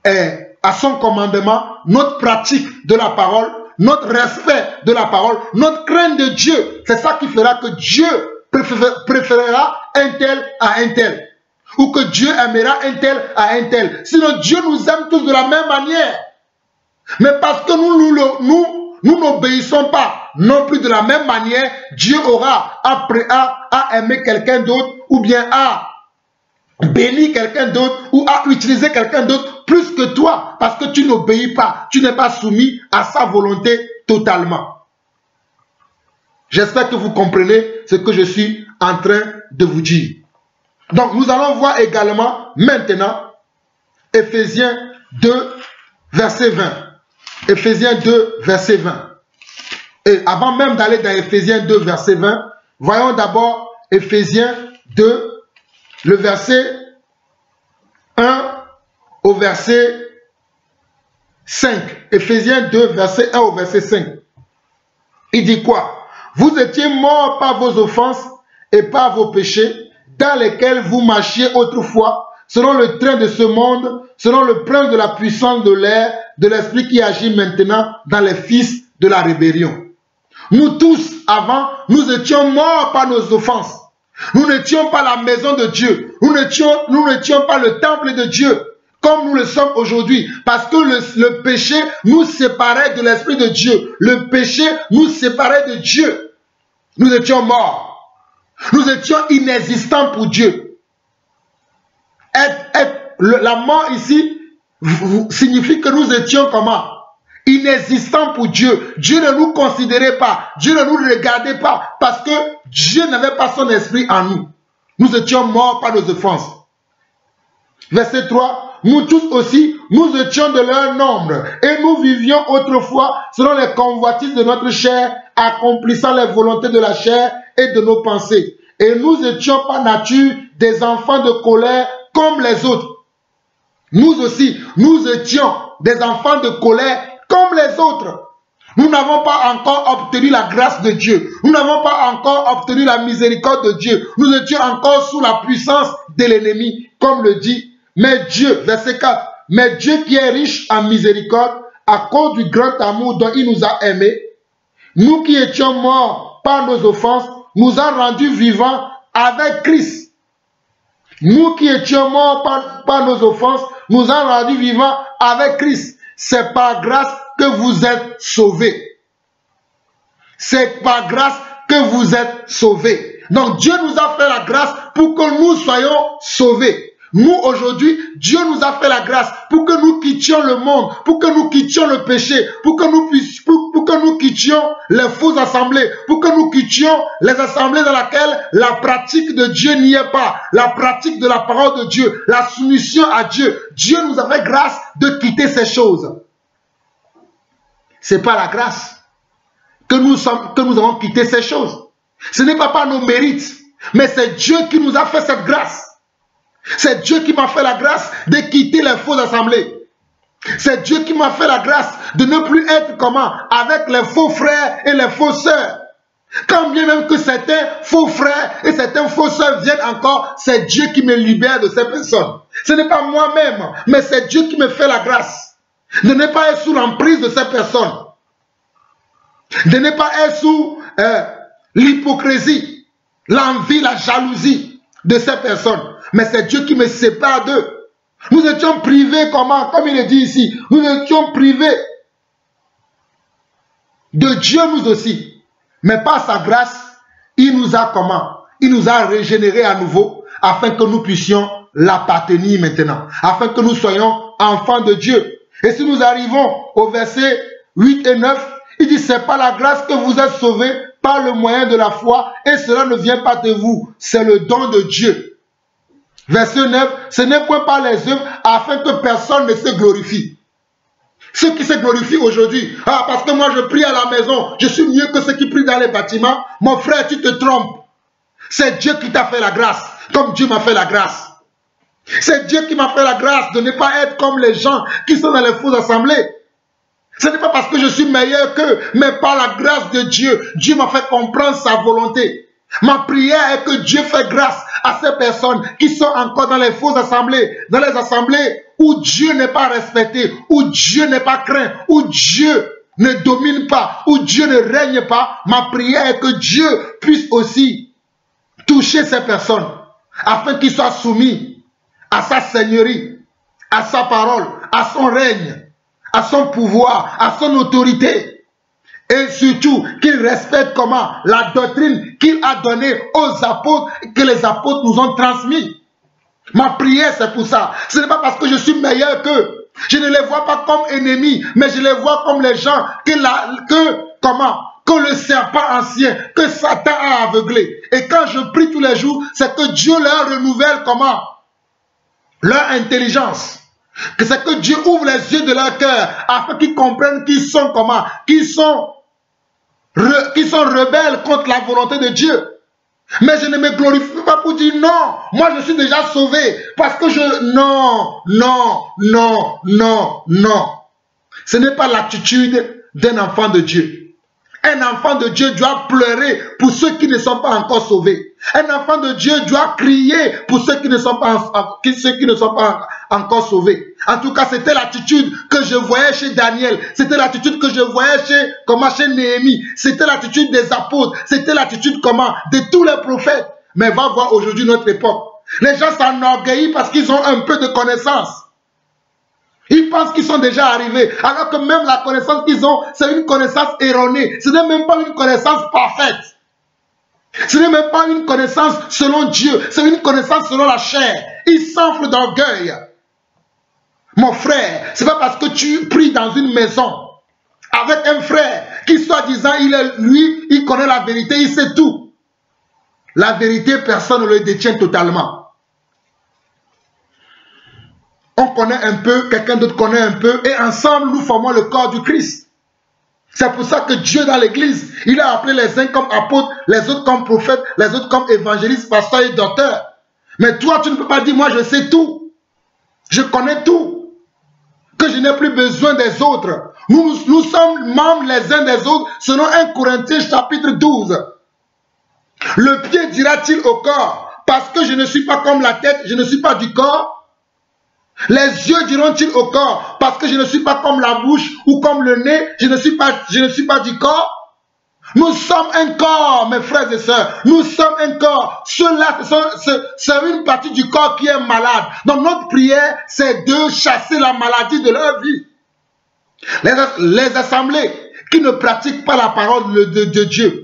à son commandement, notre pratique de la parole, notre respect de la parole, notre crainte de Dieu. C'est ça qui fera que Dieu préférera un tel à un tel. Ou que Dieu aimera un tel à un tel. Sinon Dieu nous aime tous de la même manière. Mais parce que nous n'obéissons pas non plus de la même manière, Dieu aura à aimer quelqu'un d'autre ou bien à bénir quelqu'un d'autre ou à utiliser quelqu'un d'autre plus que toi parce que tu n'obéis pas, tu n'es pas soumis à sa volonté totalement. J'espère que vous comprenez ce que je suis en train de vous dire. Donc nous allons voir également maintenant Éphésiens 2 verset 20. Éphésiens 2 verset 20. Et avant même d'aller dans Éphésiens 2 verset 20, voyons d'abord Éphésiens 2, le verset 1 au verset 5. Éphésiens 2 verset 1 au verset 5. Il dit quoi? Vous étiez morts par vos offenses et par vos péchés, dans lesquels vous marchiez autrefois, selon le train de ce monde, selon le prince de la puissance de l'air, de l'esprit qui agit maintenant dans les fils de la rébellion. Nous tous, avant, nous étions morts par nos offenses. Nous n'étions pas la maison de Dieu. Nous n'étions pas le temple de Dieu, comme nous le sommes aujourd'hui. Parce que le péché nous séparait de l'esprit de Dieu. Le péché nous séparait de Dieu. Nous étions morts. Nous étions inexistants pour Dieu. La mort ici signifie que nous étions comment? Inexistants pour Dieu. Dieu ne nous considérait pas. Dieu ne nous regardait pas. Parce que Dieu n'avait pas son esprit en nous. Nous étions morts par nos offenses. Verset 3. Nous tous aussi, nous étions de leur nombre. Et nous vivions autrefois selon les convoitises de notre chair, accomplissant les volontés de la chair et de nos pensées. Et nous étions par nature des enfants de colère comme les autres. Nous aussi, nous étions des enfants de colère comme les autres. Nous n'avons pas encore obtenu la grâce de Dieu. Nous n'avons pas encore obtenu la miséricorde de Dieu. Nous étions encore sous la puissance de l'ennemi, comme le dit. Mais Dieu, verset 4, mais Dieu qui est riche en miséricorde, à cause du grand amour dont il nous a aimés, nous qui étions morts par nos offenses, nous a rendus vivants avec Christ. Nous qui étions morts par nos offenses, nous a rendus vivants avec Christ. C'est par grâce que vous êtes sauvés. C'est par grâce que vous êtes sauvés. Donc Dieu nous a fait la grâce pour que nous soyons sauvés. Nous aujourd'hui, Dieu nous a fait la grâce pour que nous quittions le monde, pour que nous quittions le péché, pour que nous quittions les fausses assemblées, pour que nous quittions les assemblées dans lesquelles la pratique de Dieu n'y est pas, la pratique de la parole de Dieu, la soumission à Dieu. Dieu nous a fait grâce de quitter ces choses. C'est pas la grâce que nous avons quitté ces choses. Ce n'est pas par nos mérites, mais c'est Dieu qui nous a fait cette grâce. C'est Dieu qui m'a fait la grâce de quitter les fausses assemblées. C'est Dieu qui m'a fait la grâce de ne plus être comment? Avec les faux frères et les faux sœurs. Quand bien même que certains faux frères et certains faux sœurs viennent encore, c'est Dieu qui me libère de ces personnes. Ce n'est pas moi-même, mais c'est Dieu qui me fait la grâce de ne pas être sous l'emprise de ces personnes. De ne pas être sous l'hypocrisie, l'envie, la jalousie de ces personnes. Mais c'est Dieu qui me sépare d'eux. Nous étions privés comment? Comme il est dit ici, nous étions privés de Dieu nous aussi. Mais par sa grâce, il nous a comment? Il nous a régénérés à nouveau afin que nous puissions l'appartenir maintenant. Afin que nous soyons enfants de Dieu. Et si nous arrivons au verset 8 et 9, il dit, c'est par la grâce que vous êtes sauvés par le moyen de la foi et cela ne vient pas de vous. C'est le don de Dieu. Verset 9, ce n'est point par les œuvres afin que personne ne se glorifie. Ceux qui se glorifient aujourd'hui, ah, parce que moi je prie à la maison, je suis mieux que ceux qui prient dans les bâtiments. Mon frère, tu te trompes. C'est Dieu qui t'a fait la grâce, comme Dieu m'a fait la grâce. C'est Dieu qui m'a fait la grâce de ne pas être comme les gens qui sont dans les fausses assemblées. Ce n'est pas parce que je suis meilleur qu'eux, mais par la grâce de Dieu, Dieu m'a fait comprendre sa volonté. Ma prière est que Dieu fait grâce à ces personnes qui sont encore dans les fausses assemblées, dans les assemblées où Dieu n'est pas respecté, où Dieu n'est pas craint, où Dieu ne domine pas, où Dieu ne règne pas. Ma prière est que Dieu puisse aussi toucher ces personnes afin qu'ils soient soumis à sa seigneurie, à sa parole, à son règne, à son pouvoir, à son autorité. Et surtout, qu'ils respectent comment la doctrine qu'il a donnée aux apôtres, que les apôtres nous ont transmis. Ma prière, c'est pour ça. Ce n'est pas parce que je suis meilleur qu'eux. Je ne les vois pas comme ennemis, mais je les vois comme les gens que le serpent ancien, que Satan a aveuglé. Et quand je prie tous les jours, c'est que Dieu leur renouvelle comment? Leur intelligence. Que c'est que Dieu ouvre les yeux de leur cœur afin qu'ils comprennent qu'ils sont comment? Qu'ils sont rebelles contre la volonté de Dieu. Mais je ne me glorifie pas pour dire non, moi je suis déjà sauvé. Parce que non. Ce n'est pas l'attitude d'un enfant de Dieu. Un enfant de Dieu doit pleurer pour ceux qui ne sont pas encore sauvés. Un enfant de Dieu doit crier pour ceux qui ne sont pas encore sauvés. En tout cas, c'était l'attitude que je voyais chez Daniel. C'était l'attitude que je voyais chez Néhémie. C'était l'attitude des apôtres. C'était l'attitude de tous les prophètes. Mais va voir aujourd'hui notre époque. Les gens s'enorgueillissent parce qu'ils ont un peu de connaissance. Ils pensent qu'ils sont déjà arrivés, alors que même la connaissance qu'ils ont, c'est une connaissance erronée. Ce n'est même pas une connaissance parfaite. Ce n'est même pas une connaissance selon Dieu, c'est une connaissance selon la chair. Ils s'enflent d'orgueil. Mon frère, ce n'est pas parce que tu pries dans une maison avec un frère qui soi-disant, il connaît la vérité, il sait tout. La vérité, personne ne le détient totalement. On connaît un peu, quelqu'un d'autre connaît un peu, et ensemble, nous formons le corps du Christ. C'est pour ça que Dieu, dans l'église, il a appelé les uns comme apôtres, les autres comme prophètes, les autres comme évangélistes, pasteurs et docteurs. Mais toi, tu ne peux pas dire, moi, je sais tout. Je connais tout. Que je n'ai plus besoin des autres. Nous sommes membres les uns des autres, selon 1 Corinthiens chapitre 12. Le pied dira-t-il au corps, parce que je ne suis pas comme la tête, je ne suis pas du corps. Les yeux diront-ils au corps, parce que je ne suis pas comme la bouche ou comme le nez, je ne suis pas du corps. Nous sommes un corps, mes frères et sœurs. Nous sommes un corps. Ceux-là, c'est une partie du corps qui est malade. Donc notre prière, c'est de chasser la maladie de leur vie. Les assemblées qui ne pratiquent pas la parole de Dieu.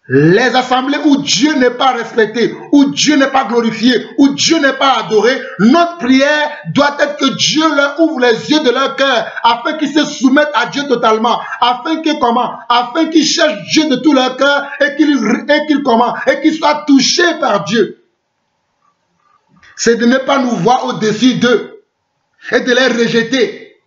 Les assemblées où Dieu n'est pas respecté, où Dieu n'est pas glorifié, où Dieu n'est pas adoré, notre prière doit être que Dieu leur ouvre les yeux de leur cœur, afin qu'ils se soumettent à Dieu totalement, afin qu'ils cherchent Dieu de tout leur cœur et qu'ils soient touchés par Dieu. C'est de ne pas nous voir au-dessus d'eux et de les rejeter.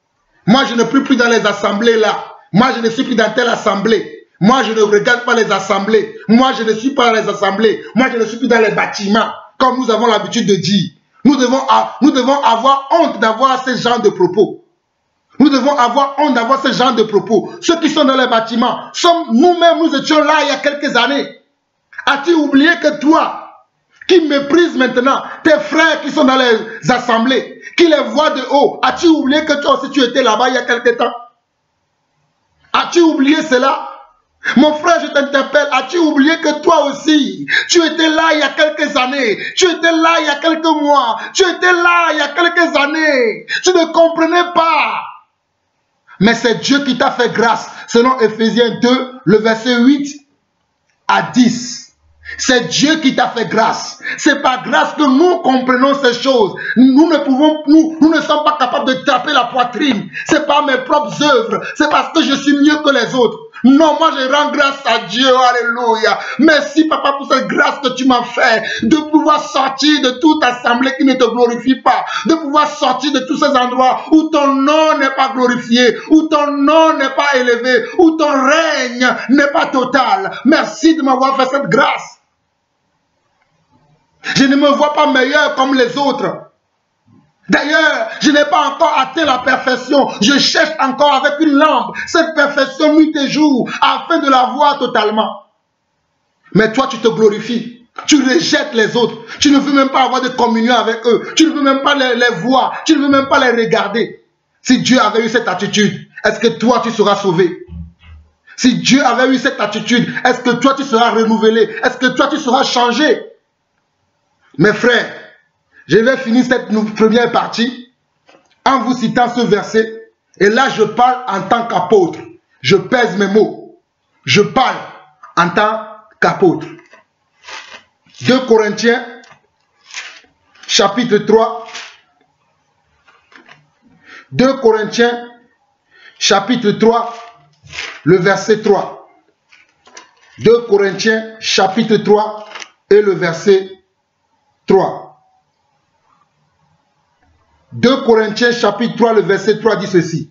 Moi, je ne prie plus dans les assemblées là. Moi, je ne suis plus dans telle assemblée. Moi, je ne regarde pas les assemblées. Moi, je ne suis pas dans les assemblées. Moi, je ne suis plus dans les bâtiments. Comme nous avons l'habitude de dire. Nous devons avoir honte d'avoir ce genre de propos. Nous devons avoir honte d'avoir ce genre de propos. Ceux qui sont dans les bâtiments, nous-mêmes, nous étions là il y a quelques années. As-tu oublié que toi, qui méprises maintenant tes frères qui sont dans les assemblées, qui les voient de haut, as-tu oublié que toi aussi tu étais là-bas il y a quelques temps? As-tu oublié cela? Mon frère, je t'interpelle, as-tu oublié que toi aussi, tu étais là il y a quelques années, tu étais là il y a quelques mois, tu étais là il y a quelques années, tu ne comprenais pas. Mais c'est Dieu qui t'a fait grâce, selon Ephésiens 2, le verset 8 à 10. C'est Dieu qui t'a fait grâce. C'est par grâce que nous comprenons ces choses. Nous ne sommes pas capables de taper la poitrine. C'est pas mes propres œuvres. C'est parce que je suis mieux que les autres. Non, moi je rends grâce à Dieu. Alléluia. Merci papa pour cette grâce que tu m'as fait. De pouvoir sortir de toute assemblée qui ne te glorifie pas. De pouvoir sortir de tous ces endroits où ton nom n'est pas glorifié. Où ton nom n'est pas élevé. Où ton règne n'est pas total. Merci de m'avoir fait cette grâce. Je ne me vois pas meilleur comme les autres. D'ailleurs, je n'ai pas encore atteint la perfection. Je cherche encore avec une lampe cette perfection nuit et jour afin de la voir totalement. Mais toi, tu te glorifies. Tu rejettes les autres. Tu ne veux même pas avoir de communion avec eux. Tu ne veux même pas les voir. Tu ne veux même pas les regarder. Si Dieu avait eu cette attitude, est-ce que toi, tu seras sauvé? Si Dieu avait eu cette attitude, est-ce que toi, tu seras renouvelé? Est-ce que toi, tu seras changé? Mes frères, je vais finir cette première partie en vous citant ce verset. Et là, je parle en tant qu'apôtre. Je pèse mes mots. Je parle en tant qu'apôtre. 2 Corinthiens, chapitre 3. 2 Corinthiens, chapitre 3, le verset 3. 2 Corinthiens, chapitre 3 et le verset 3. 2 Corinthiens, chapitre 3, le verset 3 dit ceci.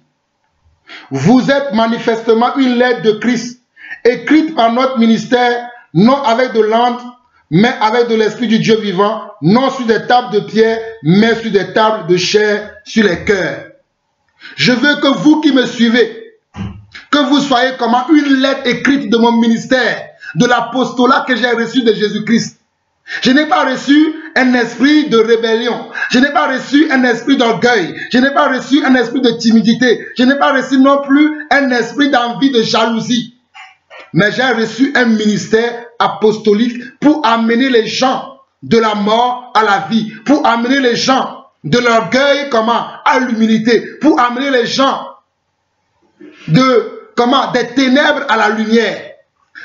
Vous êtes manifestement une lettre de Christ, écrite par notre ministère, non avec de l'encre, mais avec de l'Esprit du Dieu vivant, non sur des tables de pierre, mais sur des tables de chair, sur les cœurs. Je veux que vous qui me suivez, que vous soyez comme une lettre écrite de mon ministère, de l'apostolat que j'ai reçu de Jésus-Christ. Je n'ai pas reçu un esprit de rébellion. Je n'ai pas reçu un esprit d'orgueil. Je n'ai pas reçu un esprit de timidité. Je n'ai pas reçu non plus un esprit d'envie, de jalousie. Mais j'ai reçu un ministère apostolique pour amener les gens de la mort à la vie, pour amener les gens de l'orgueil à l'humilité, pour amener les gens des ténèbres à la lumière.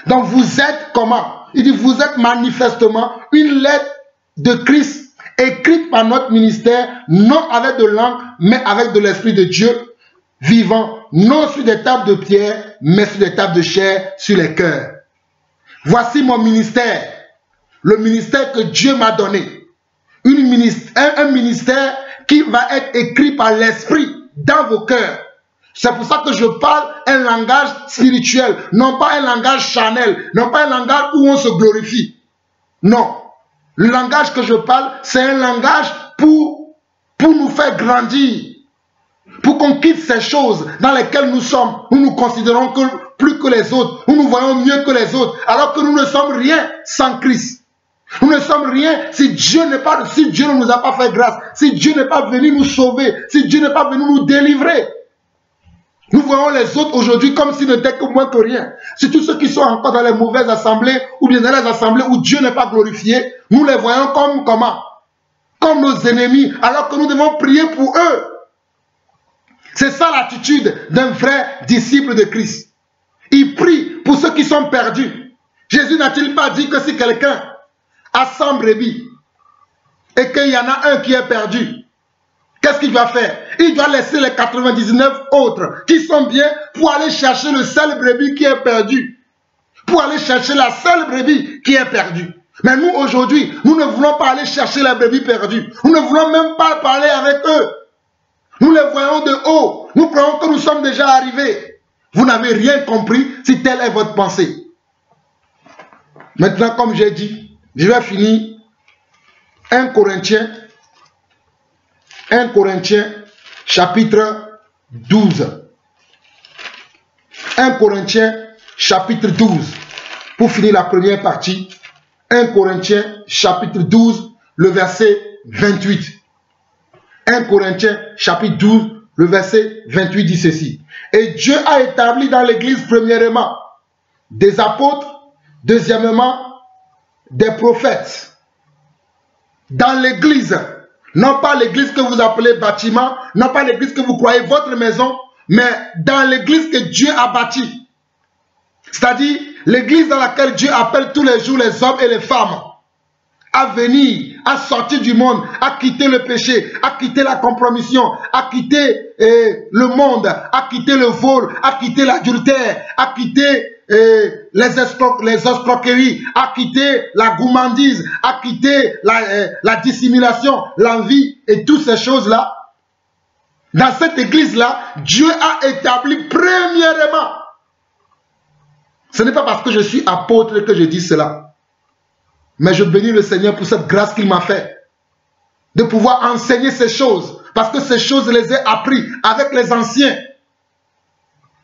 Donc vous êtes comment? Il dit vous êtes manifestement une lettre de Christ écrite par notre ministère, non avec de l'encre, mais avec de l'Esprit de Dieu vivant, non sur des tables de pierre, mais sur des tables de chair, sur les cœurs. Voici mon ministère, le ministère que Dieu m'a donné. Un ministère qui va être écrit par l'Esprit dans vos cœurs. C'est pour ça que je parle un langage spirituel, non pas un langage charnel, non pas un langage où on se glorifie. Non. Le langage que je parle, c'est un langage pour nous faire grandir. Pour qu'on quitte ces choses dans lesquelles nous sommes. Nous nous considérons plus que les autres. Nous nous voyons mieux que les autres. Alors que nous ne sommes rien sans Christ. Nous ne sommes rien si Dieu ne nous a pas fait grâce. Si Dieu n'est pas venu nous sauver. Si Dieu n'est pas venu nous délivrer. Nous voyons les autres aujourd'hui comme s'ils n'étaient que moins que rien. C'est tous ceux qui sont encore dans les mauvaises assemblées ou bien dans les assemblées où Dieu n'est pas glorifié. Nous les voyons comme comment? Comme nos ennemis, alors que nous devons prier pour eux. C'est ça l'attitude d'un vrai disciple de Christ. Il prie pour ceux qui sont perdus. Jésus n'a-t-il pas dit que si quelqu'un a 100 brebis et qu'il y en a un qui est perdu, qu'est-ce qu'il doit faire? Il doit laisser les 99 autres qui sont bien pour aller chercher le seul brebis qui est perdu. Pour aller chercher la seule brebis qui est perdue. Mais nous aujourd'hui, nous ne voulons pas aller chercher la brebis perdue. Nous ne voulons même pas parler avec eux. Nous les voyons de haut. Nous croyons que nous sommes déjà arrivés. Vous n'avez rien compris si telle est votre pensée. Maintenant, comme j'ai dit, je vais finir 1 Corinthiens chapitre 12. 1 Corinthiens chapitre 12. Pour finir la première partie, 1 Corinthiens chapitre 12, le verset 28. 1 Corinthiens chapitre 12, le verset 28 dit ceci. Et Dieu a établi dans l'église premièrement des apôtres, deuxièmement des prophètes. Dans l'église, non pas l'église que vous appelez bâtiment, non pas l'église que vous croyez votre maison, mais dans l'église que Dieu a bâtie. C'est-à-dire l'église dans laquelle Dieu appelle tous les jours les hommes et les femmes à venir, à sortir du monde, à quitter le péché, à quitter la compromission, à quitter le monde, à quitter le vol, à quitter l'adultère, à quitter les escroqueries, à quitter la gourmandise, à quitter la dissimulation, l'envie et toutes ces choses-là. Dans cette église-là, Dieu a établi premièrement. Ce n'est pas parce que je suis apôtre que je dis cela. Mais je bénis le Seigneur pour cette grâce qu'il m'a fait. De pouvoir enseigner ces choses. Parce que ces choses, je les ai apprises avec les anciens.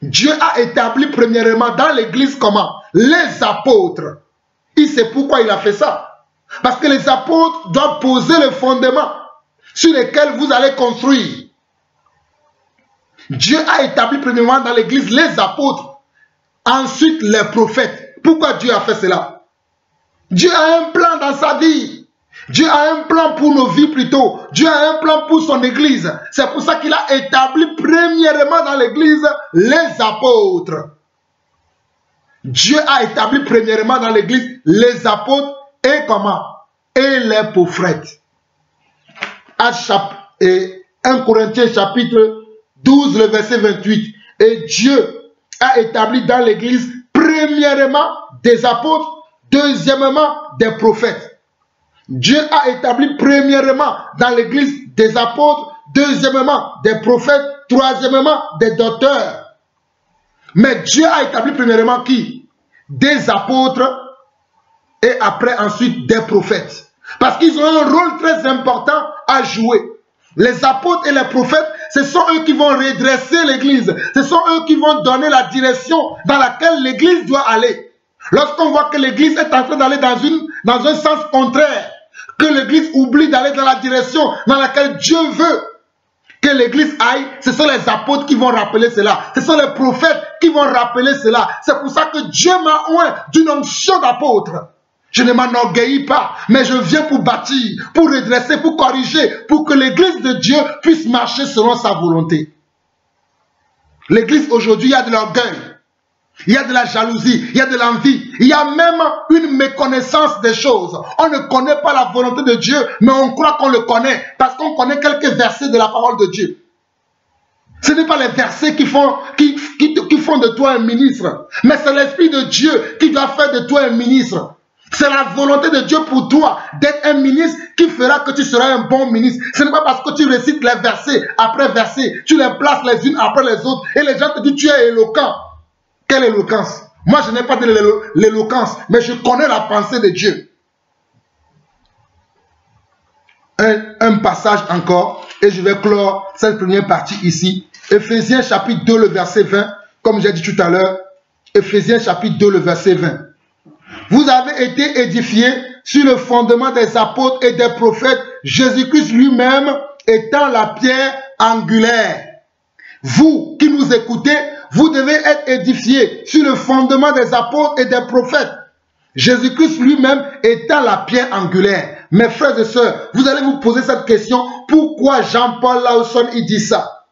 Dieu a établi premièrement dans l'église comment? Les apôtres. Il sait pourquoi il a fait ça. Parce que les apôtres doivent poser le fondement sur lesquels vous allez construire. Dieu a établi premièrement dans l'église les apôtres, ensuite les prophètes. Pourquoi Dieu a fait cela? Dieu a un plan dans sa vie. Dieu a un plan pour nos vies plutôt. Dieu a un plan pour son église. C'est pour ça qu'il a établi premièrement dans l'église les apôtres. Dieu a établi premièrement dans l'église les apôtres et comment? Et les prophètes. Et 1 Corinthiens chapitre 12, le verset 28. Et Dieu a établi dans l'église premièrement des apôtres, deuxièmement des prophètes. Dieu a établi premièrement dans l'église des apôtres, deuxièmement des prophètes, troisièmement des docteurs. Mais Dieu a établi premièrement qui? Des apôtres et après ensuite des prophètes. Parce qu'ils ont un rôle très important à jouer. Les apôtres et les prophètes, ce sont eux qui vont redresser l'église. Ce sont eux qui vont donner la direction dans laquelle l'église doit aller. Lorsqu'on voit que l'église est en train d'aller dans un sens contraire, que l'église oublie d'aller dans la direction dans laquelle Dieu veut que l'église aille, ce sont les apôtres qui vont rappeler cela. Ce sont les prophètes qui vont rappeler cela. C'est pour ça que Dieu m'a oint d'une onction d'apôtre. Je ne m'enorgueillis pas, mais je viens pour bâtir, pour redresser, pour corriger, pour que l'église de Dieu puisse marcher selon sa volonté. L'église aujourd'hui, il y a de l'orgueil, il y a de la jalousie, il y a de l'envie, il y a même une méconnaissance des choses. On ne connaît pas la volonté de Dieu, mais on croit qu'on le connaît, parce qu'on connaît quelques versets de la parole de Dieu. Ce n'est pas les versets qui font de toi un ministre, mais c'est l'Esprit de Dieu qui doit faire de toi un ministre. C'est la volonté de Dieu pour toi d'être un ministre qui fera que tu seras un bon ministre. Ce n'est pas parce que tu récites les versets après versets, tu les places les unes après les autres et les gens te disent tu es éloquent. Quelle éloquence? Moi je n'ai pas de l'éloquence, mais je connais la pensée de Dieu. Un passage encore et je vais clore cette première partie ici. Éphésiens chapitre 2 le verset 20, comme j'ai dit tout à l'heure. Éphésiens chapitre 2 le verset 20. Vous avez été édifiés sur le fondement des apôtres et des prophètes, Jésus-Christ lui-même étant la pierre angulaire. Vous qui nous écoutez, vous devez être édifiés sur le fondement des apôtres et des prophètes, Jésus-Christ lui-même étant la pierre angulaire. Mes frères et sœurs, vous allez vous poser cette question, pourquoi Jean-Paul Lawson il dit ça?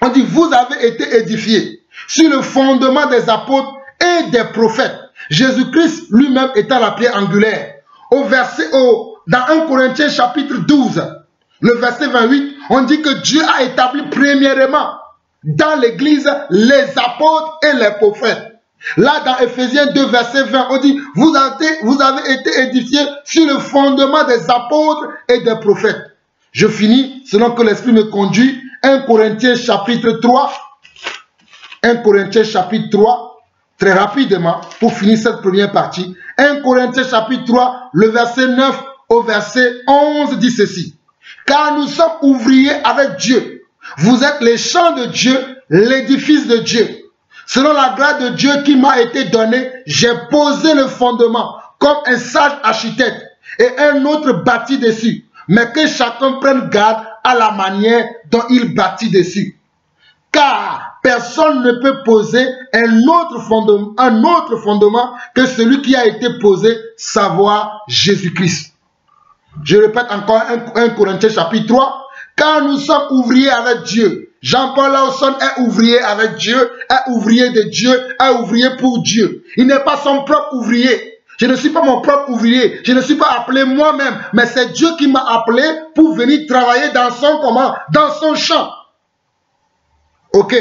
On dit, vous avez été édifiés sur le fondement des apôtres et des prophètes, Jésus-Christ lui-même étant la pierre angulaire. Dans 1 Corinthiens chapitre 12, le verset 28, on dit que Dieu a établi premièrement dans l'église les apôtres et les prophètes. Là, dans Éphésiens 2, verset 20, on dit, vous avez été édifiés sur le fondement des apôtres et des prophètes. Je finis, selon que l'Esprit me conduit, 1 Corinthiens chapitre 3, 1 Corinthiens chapitre 3, très rapidement, pour finir cette première partie. 1 Corinthiens chapitre 3, le verset 9 au verset 11 dit ceci. Car nous sommes ouvriers avec Dieu. Vous êtes les champs de Dieu, l'édifice de Dieu. Selon la grâce de Dieu qui m'a été donnée, j'ai posé le fondement comme un sage architecte et un autre bâtit dessus. Mais que chacun prenne garde à la manière dont il bâtit dessus. Car personne ne peut poser un autre fondement que celui qui a été posé, savoir Jésus-Christ. Je répète encore 1 Corinthiens chapitre 3. Car nous sommes ouvriers avec Dieu. Jean-Paul Lawson est ouvrier avec Dieu, est ouvrier de Dieu, est ouvrier pour Dieu. Il n'est pas son propre ouvrier. Je ne suis pas mon propre ouvrier. Je ne suis pas appelé moi-même. Mais c'est Dieu qui m'a appelé pour venir travailler dans son champ. Ok.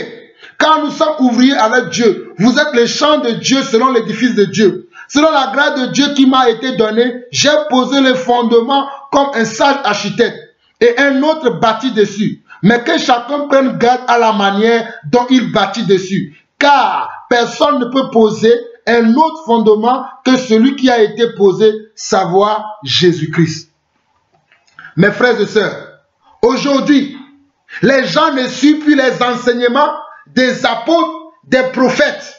Quand nous sommes ouvriers avec Dieu, vous êtes les champs de Dieu selon l'édifice de Dieu. Selon la grâce de Dieu qui m'a été donnée, j'ai posé le fondement comme un sage architecte et un autre bâtit dessus. Mais que chacun prenne garde à la manière dont il bâtit dessus. Car personne ne peut poser un autre fondement que celui qui a été posé, savoir Jésus-Christ. Mes frères et sœurs, aujourd'hui, les gens ne suivent plus les enseignements des apôtres, des prophètes.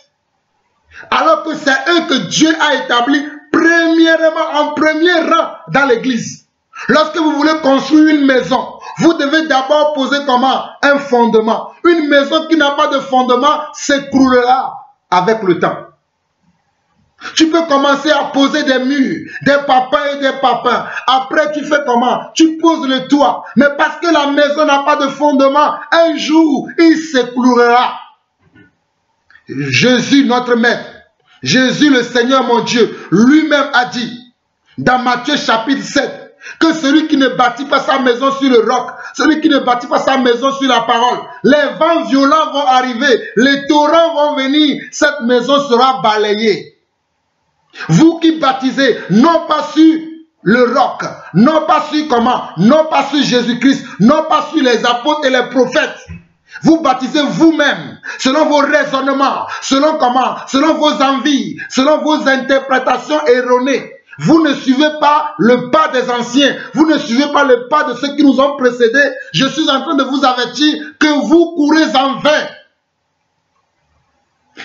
Alors que c'est eux que Dieu a établi premièrement, en premier rang dans l'église. Lorsque vous voulez construire une maison, vous devez d'abord poser comment? Un fondement. Une maison qui n'a pas de fondement s'écroulera avec le temps. Tu peux commencer à poser des murs, des papins et des papins. Après, tu fais comment? Tu poses le toit. Mais parce que la maison n'a pas de fondement, un jour, il s'écroulera. Jésus, notre Maître, Jésus le Seigneur mon Dieu, lui-même a dit, dans Matthieu chapitre 7, que celui qui ne bâtit pas sa maison sur le roc, celui qui ne bâtit pas sa maison sur la parole, les vents violents vont arriver, les torrents vont venir, cette maison sera balayée. Vous qui baptisez, non pas sur le roc, non pas sur comment, non pas sur Jésus-Christ, non pas sur les apôtres et les prophètes. Vous baptisez vous-même, selon vos raisonnements, selon comment, selon vos envies, selon vos interprétations erronées. Vous ne suivez pas le pas des anciens, vous ne suivez pas le pas de ceux qui nous ont précédés. Je suis en train de vous avertir que vous courez en vain.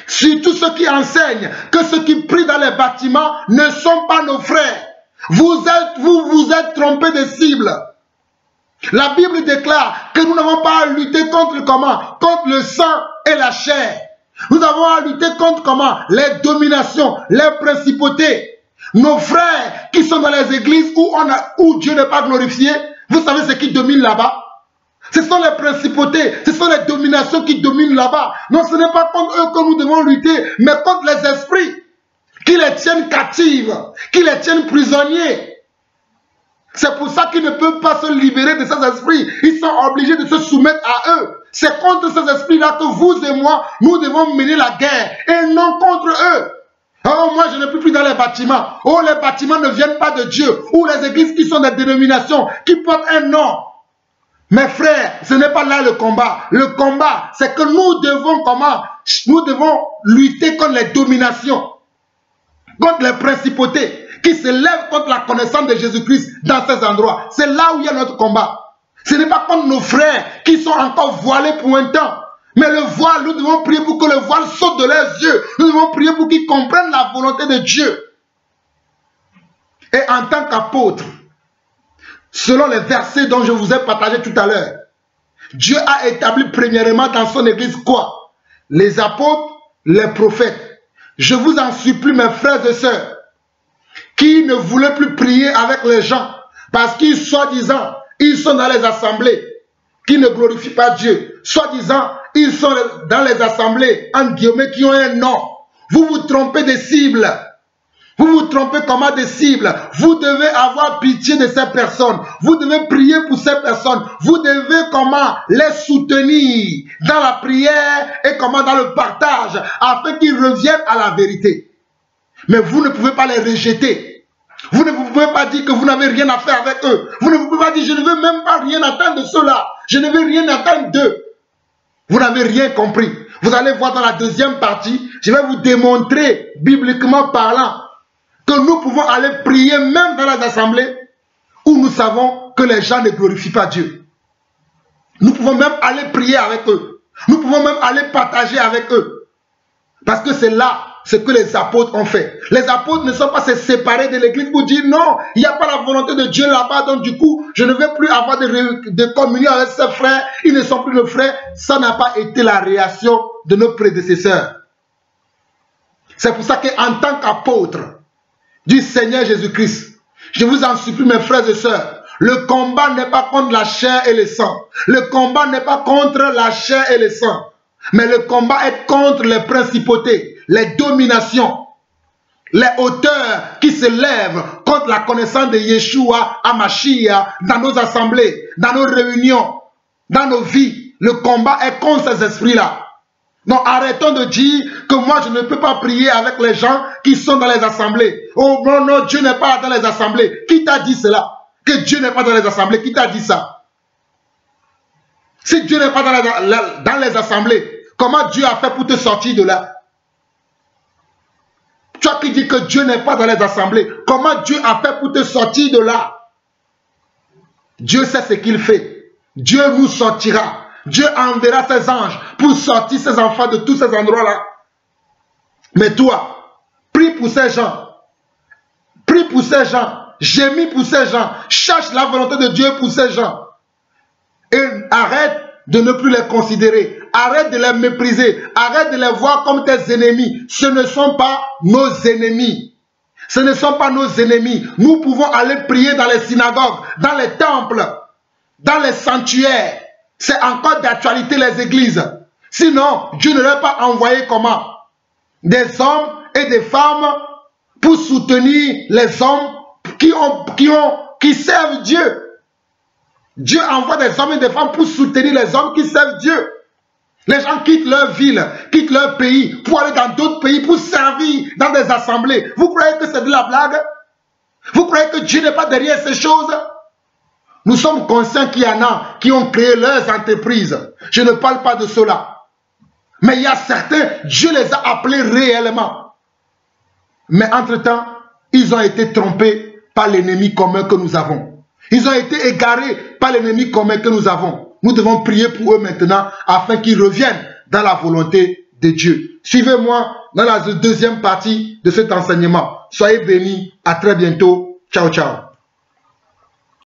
Surtout ceux qui enseignent que ceux qui prient dans les bâtiments ne sont pas nos frères. Vous vous êtes trompés de cible. La Bible déclare que nous n'avons pas à lutter contre comment? Contre le sang et la chair. Nous avons à lutter contre comment? Les dominations, les principautés. Nos frères qui sont dans les églises où Dieu n'est pas glorifié, vous savez ce qui domine là-bas? Ce sont les principautés, ce sont les dominations qui dominent là-bas. Non, ce n'est pas contre eux que nous devons lutter, mais contre les esprits qui les tiennent captives, qui les tiennent prisonniers. C'est pour ça qu'ils ne peuvent pas se libérer de ces esprits. Ils sont obligés de se soumettre à eux. C'est contre ces esprits-là que vous et moi, nous devons mener la guerre et non contre eux. Oh, moi je ne peux plus dans les bâtiments. Oh, les bâtiments ne viennent pas de Dieu. Ou les églises qui sont des dénominations, qui portent un nom. Mes frères, ce n'est pas là le combat. Le combat, c'est que nous devons comment? Nous devons lutter contre les dominations, contre les principautés qui se lèvent contre la connaissance de Jésus-Christ dans ces endroits. C'est là où il y a notre combat. Ce n'est pas contre nos frères qui sont encore voilés pour un temps. Mais le voile, nous devons prier pour que le voile saute de leurs yeux. Nous devons prier pour qu'ils comprennent la volonté de Dieu. Et en tant qu'apôtre, selon les versets dont je vous ai partagé tout à l'heure, Dieu a établi premièrement dans son église quoi? Les apôtres, les prophètes. Je vous en supplie, mes frères et sœurs, qui ne voulaient plus prier avec les gens, parce qu'ils, soi-disant, ils sont dans les assemblées, qui ne glorifient pas Dieu. Soi-disant, ils sont dans les assemblées, en guillemets, qui ont un nom. Vous vous trompez de cible. Vous vous trompez comment des cibles. Vous devez avoir pitié de ces personnes. Vous devez prier pour ces personnes. Vous devez comment les soutenir dans la prière et comment dans le partage afin qu'ils reviennent à la vérité. Mais vous ne pouvez pas les rejeter. Vous ne pouvez pas dire que vous n'avez rien à faire avec eux. Vous ne pouvez pas dire je ne veux même pas rien attendre de ceux-là. Je ne veux rien attendre d'eux. Vous n'avez rien compris. Vous allez voir dans la deuxième partie, je vais vous démontrer bibliquement parlant que nous pouvons aller prier même dans les assemblées où nous savons que les gens ne glorifient pas Dieu. Nous pouvons même aller prier avec eux. Nous pouvons même aller partager avec eux. Parce que c'est là ce que les apôtres ont fait. Les apôtres ne sont pas se séparer de l'église pour dire non, il n'y a pas la volonté de Dieu là-bas, donc du coup, je ne vais plus avoir de communion avec ces frères, ils ne sont plus nos frères. Ça n'a pas été la réaction de nos prédécesseurs. C'est pour ça qu'en tant qu'apôtre du Seigneur Jésus-Christ, je vous en supplie mes frères et sœurs, le combat n'est pas contre la chair et le sang. Le combat n'est pas contre la chair et le sang. Mais le combat est contre les principautés, les dominations, les hauteurs qui se lèvent contre la connaissance de Yeshua Hamashiach dans nos assemblées, dans nos réunions, dans nos vies. Le combat est contre ces esprits-là. Donc arrêtons de dire que moi je ne peux pas prier avec les gens qui sont dans les assemblées. Oh non, non, Dieu n'est pas dans les assemblées. Qui t'a dit cela? Que Dieu n'est pas dans les assemblées. Qui t'a dit ça? Si Dieu n'est pas dans les assemblées, comment Dieu a fait pour te sortir de là? Toi qui dis que Dieu n'est pas dans les assemblées, comment Dieu a fait pour te sortir de là? Dieu sait ce qu'il fait. Dieu nous sortira. Dieu enverra ses anges pour sortir ses enfants de tous ces endroits-là. Mais toi, prie pour ces gens. prie pour ces gens, gémis pour ces gens, cherche la volonté de Dieu pour ces gens. Et arrête de ne plus les considérer, arrête de les mépriser, arrête de les voir comme tes ennemis. Ce ne sont pas nos ennemis. Ce ne sont pas nos ennemis. Nous pouvons aller prier dans les synagogues, dans les temples, dans les sanctuaires. C'est encore d'actualité les églises. Sinon, Dieu ne leur a pas envoyé comment? Des hommes et des femmes pour soutenir les hommes qui servent Dieu. Dieu envoie des hommes et des femmes pour soutenir les hommes qui servent Dieu. Les gens quittent leur ville, quittent leur pays pour aller dans d'autres pays pour servir dans des assemblées. Vous croyez que c'est de la blague? Vous croyez que Dieu n'est pas derrière ces choses? Nous sommes conscients qu'il y en a qui ont créé leurs entreprises. Je ne parle pas de cela. Mais il y a certains, Dieu les a appelés réellement. Mais entre-temps, ils ont été trompés par l'ennemi commun que nous avons. Ils ont été égarés par l'ennemi commun que nous avons. Nous devons prier pour eux maintenant afin qu'ils reviennent dans la volonté de Dieu. Suivez-moi dans la deuxième partie de cet enseignement. Soyez bénis. À très bientôt. Ciao, ciao.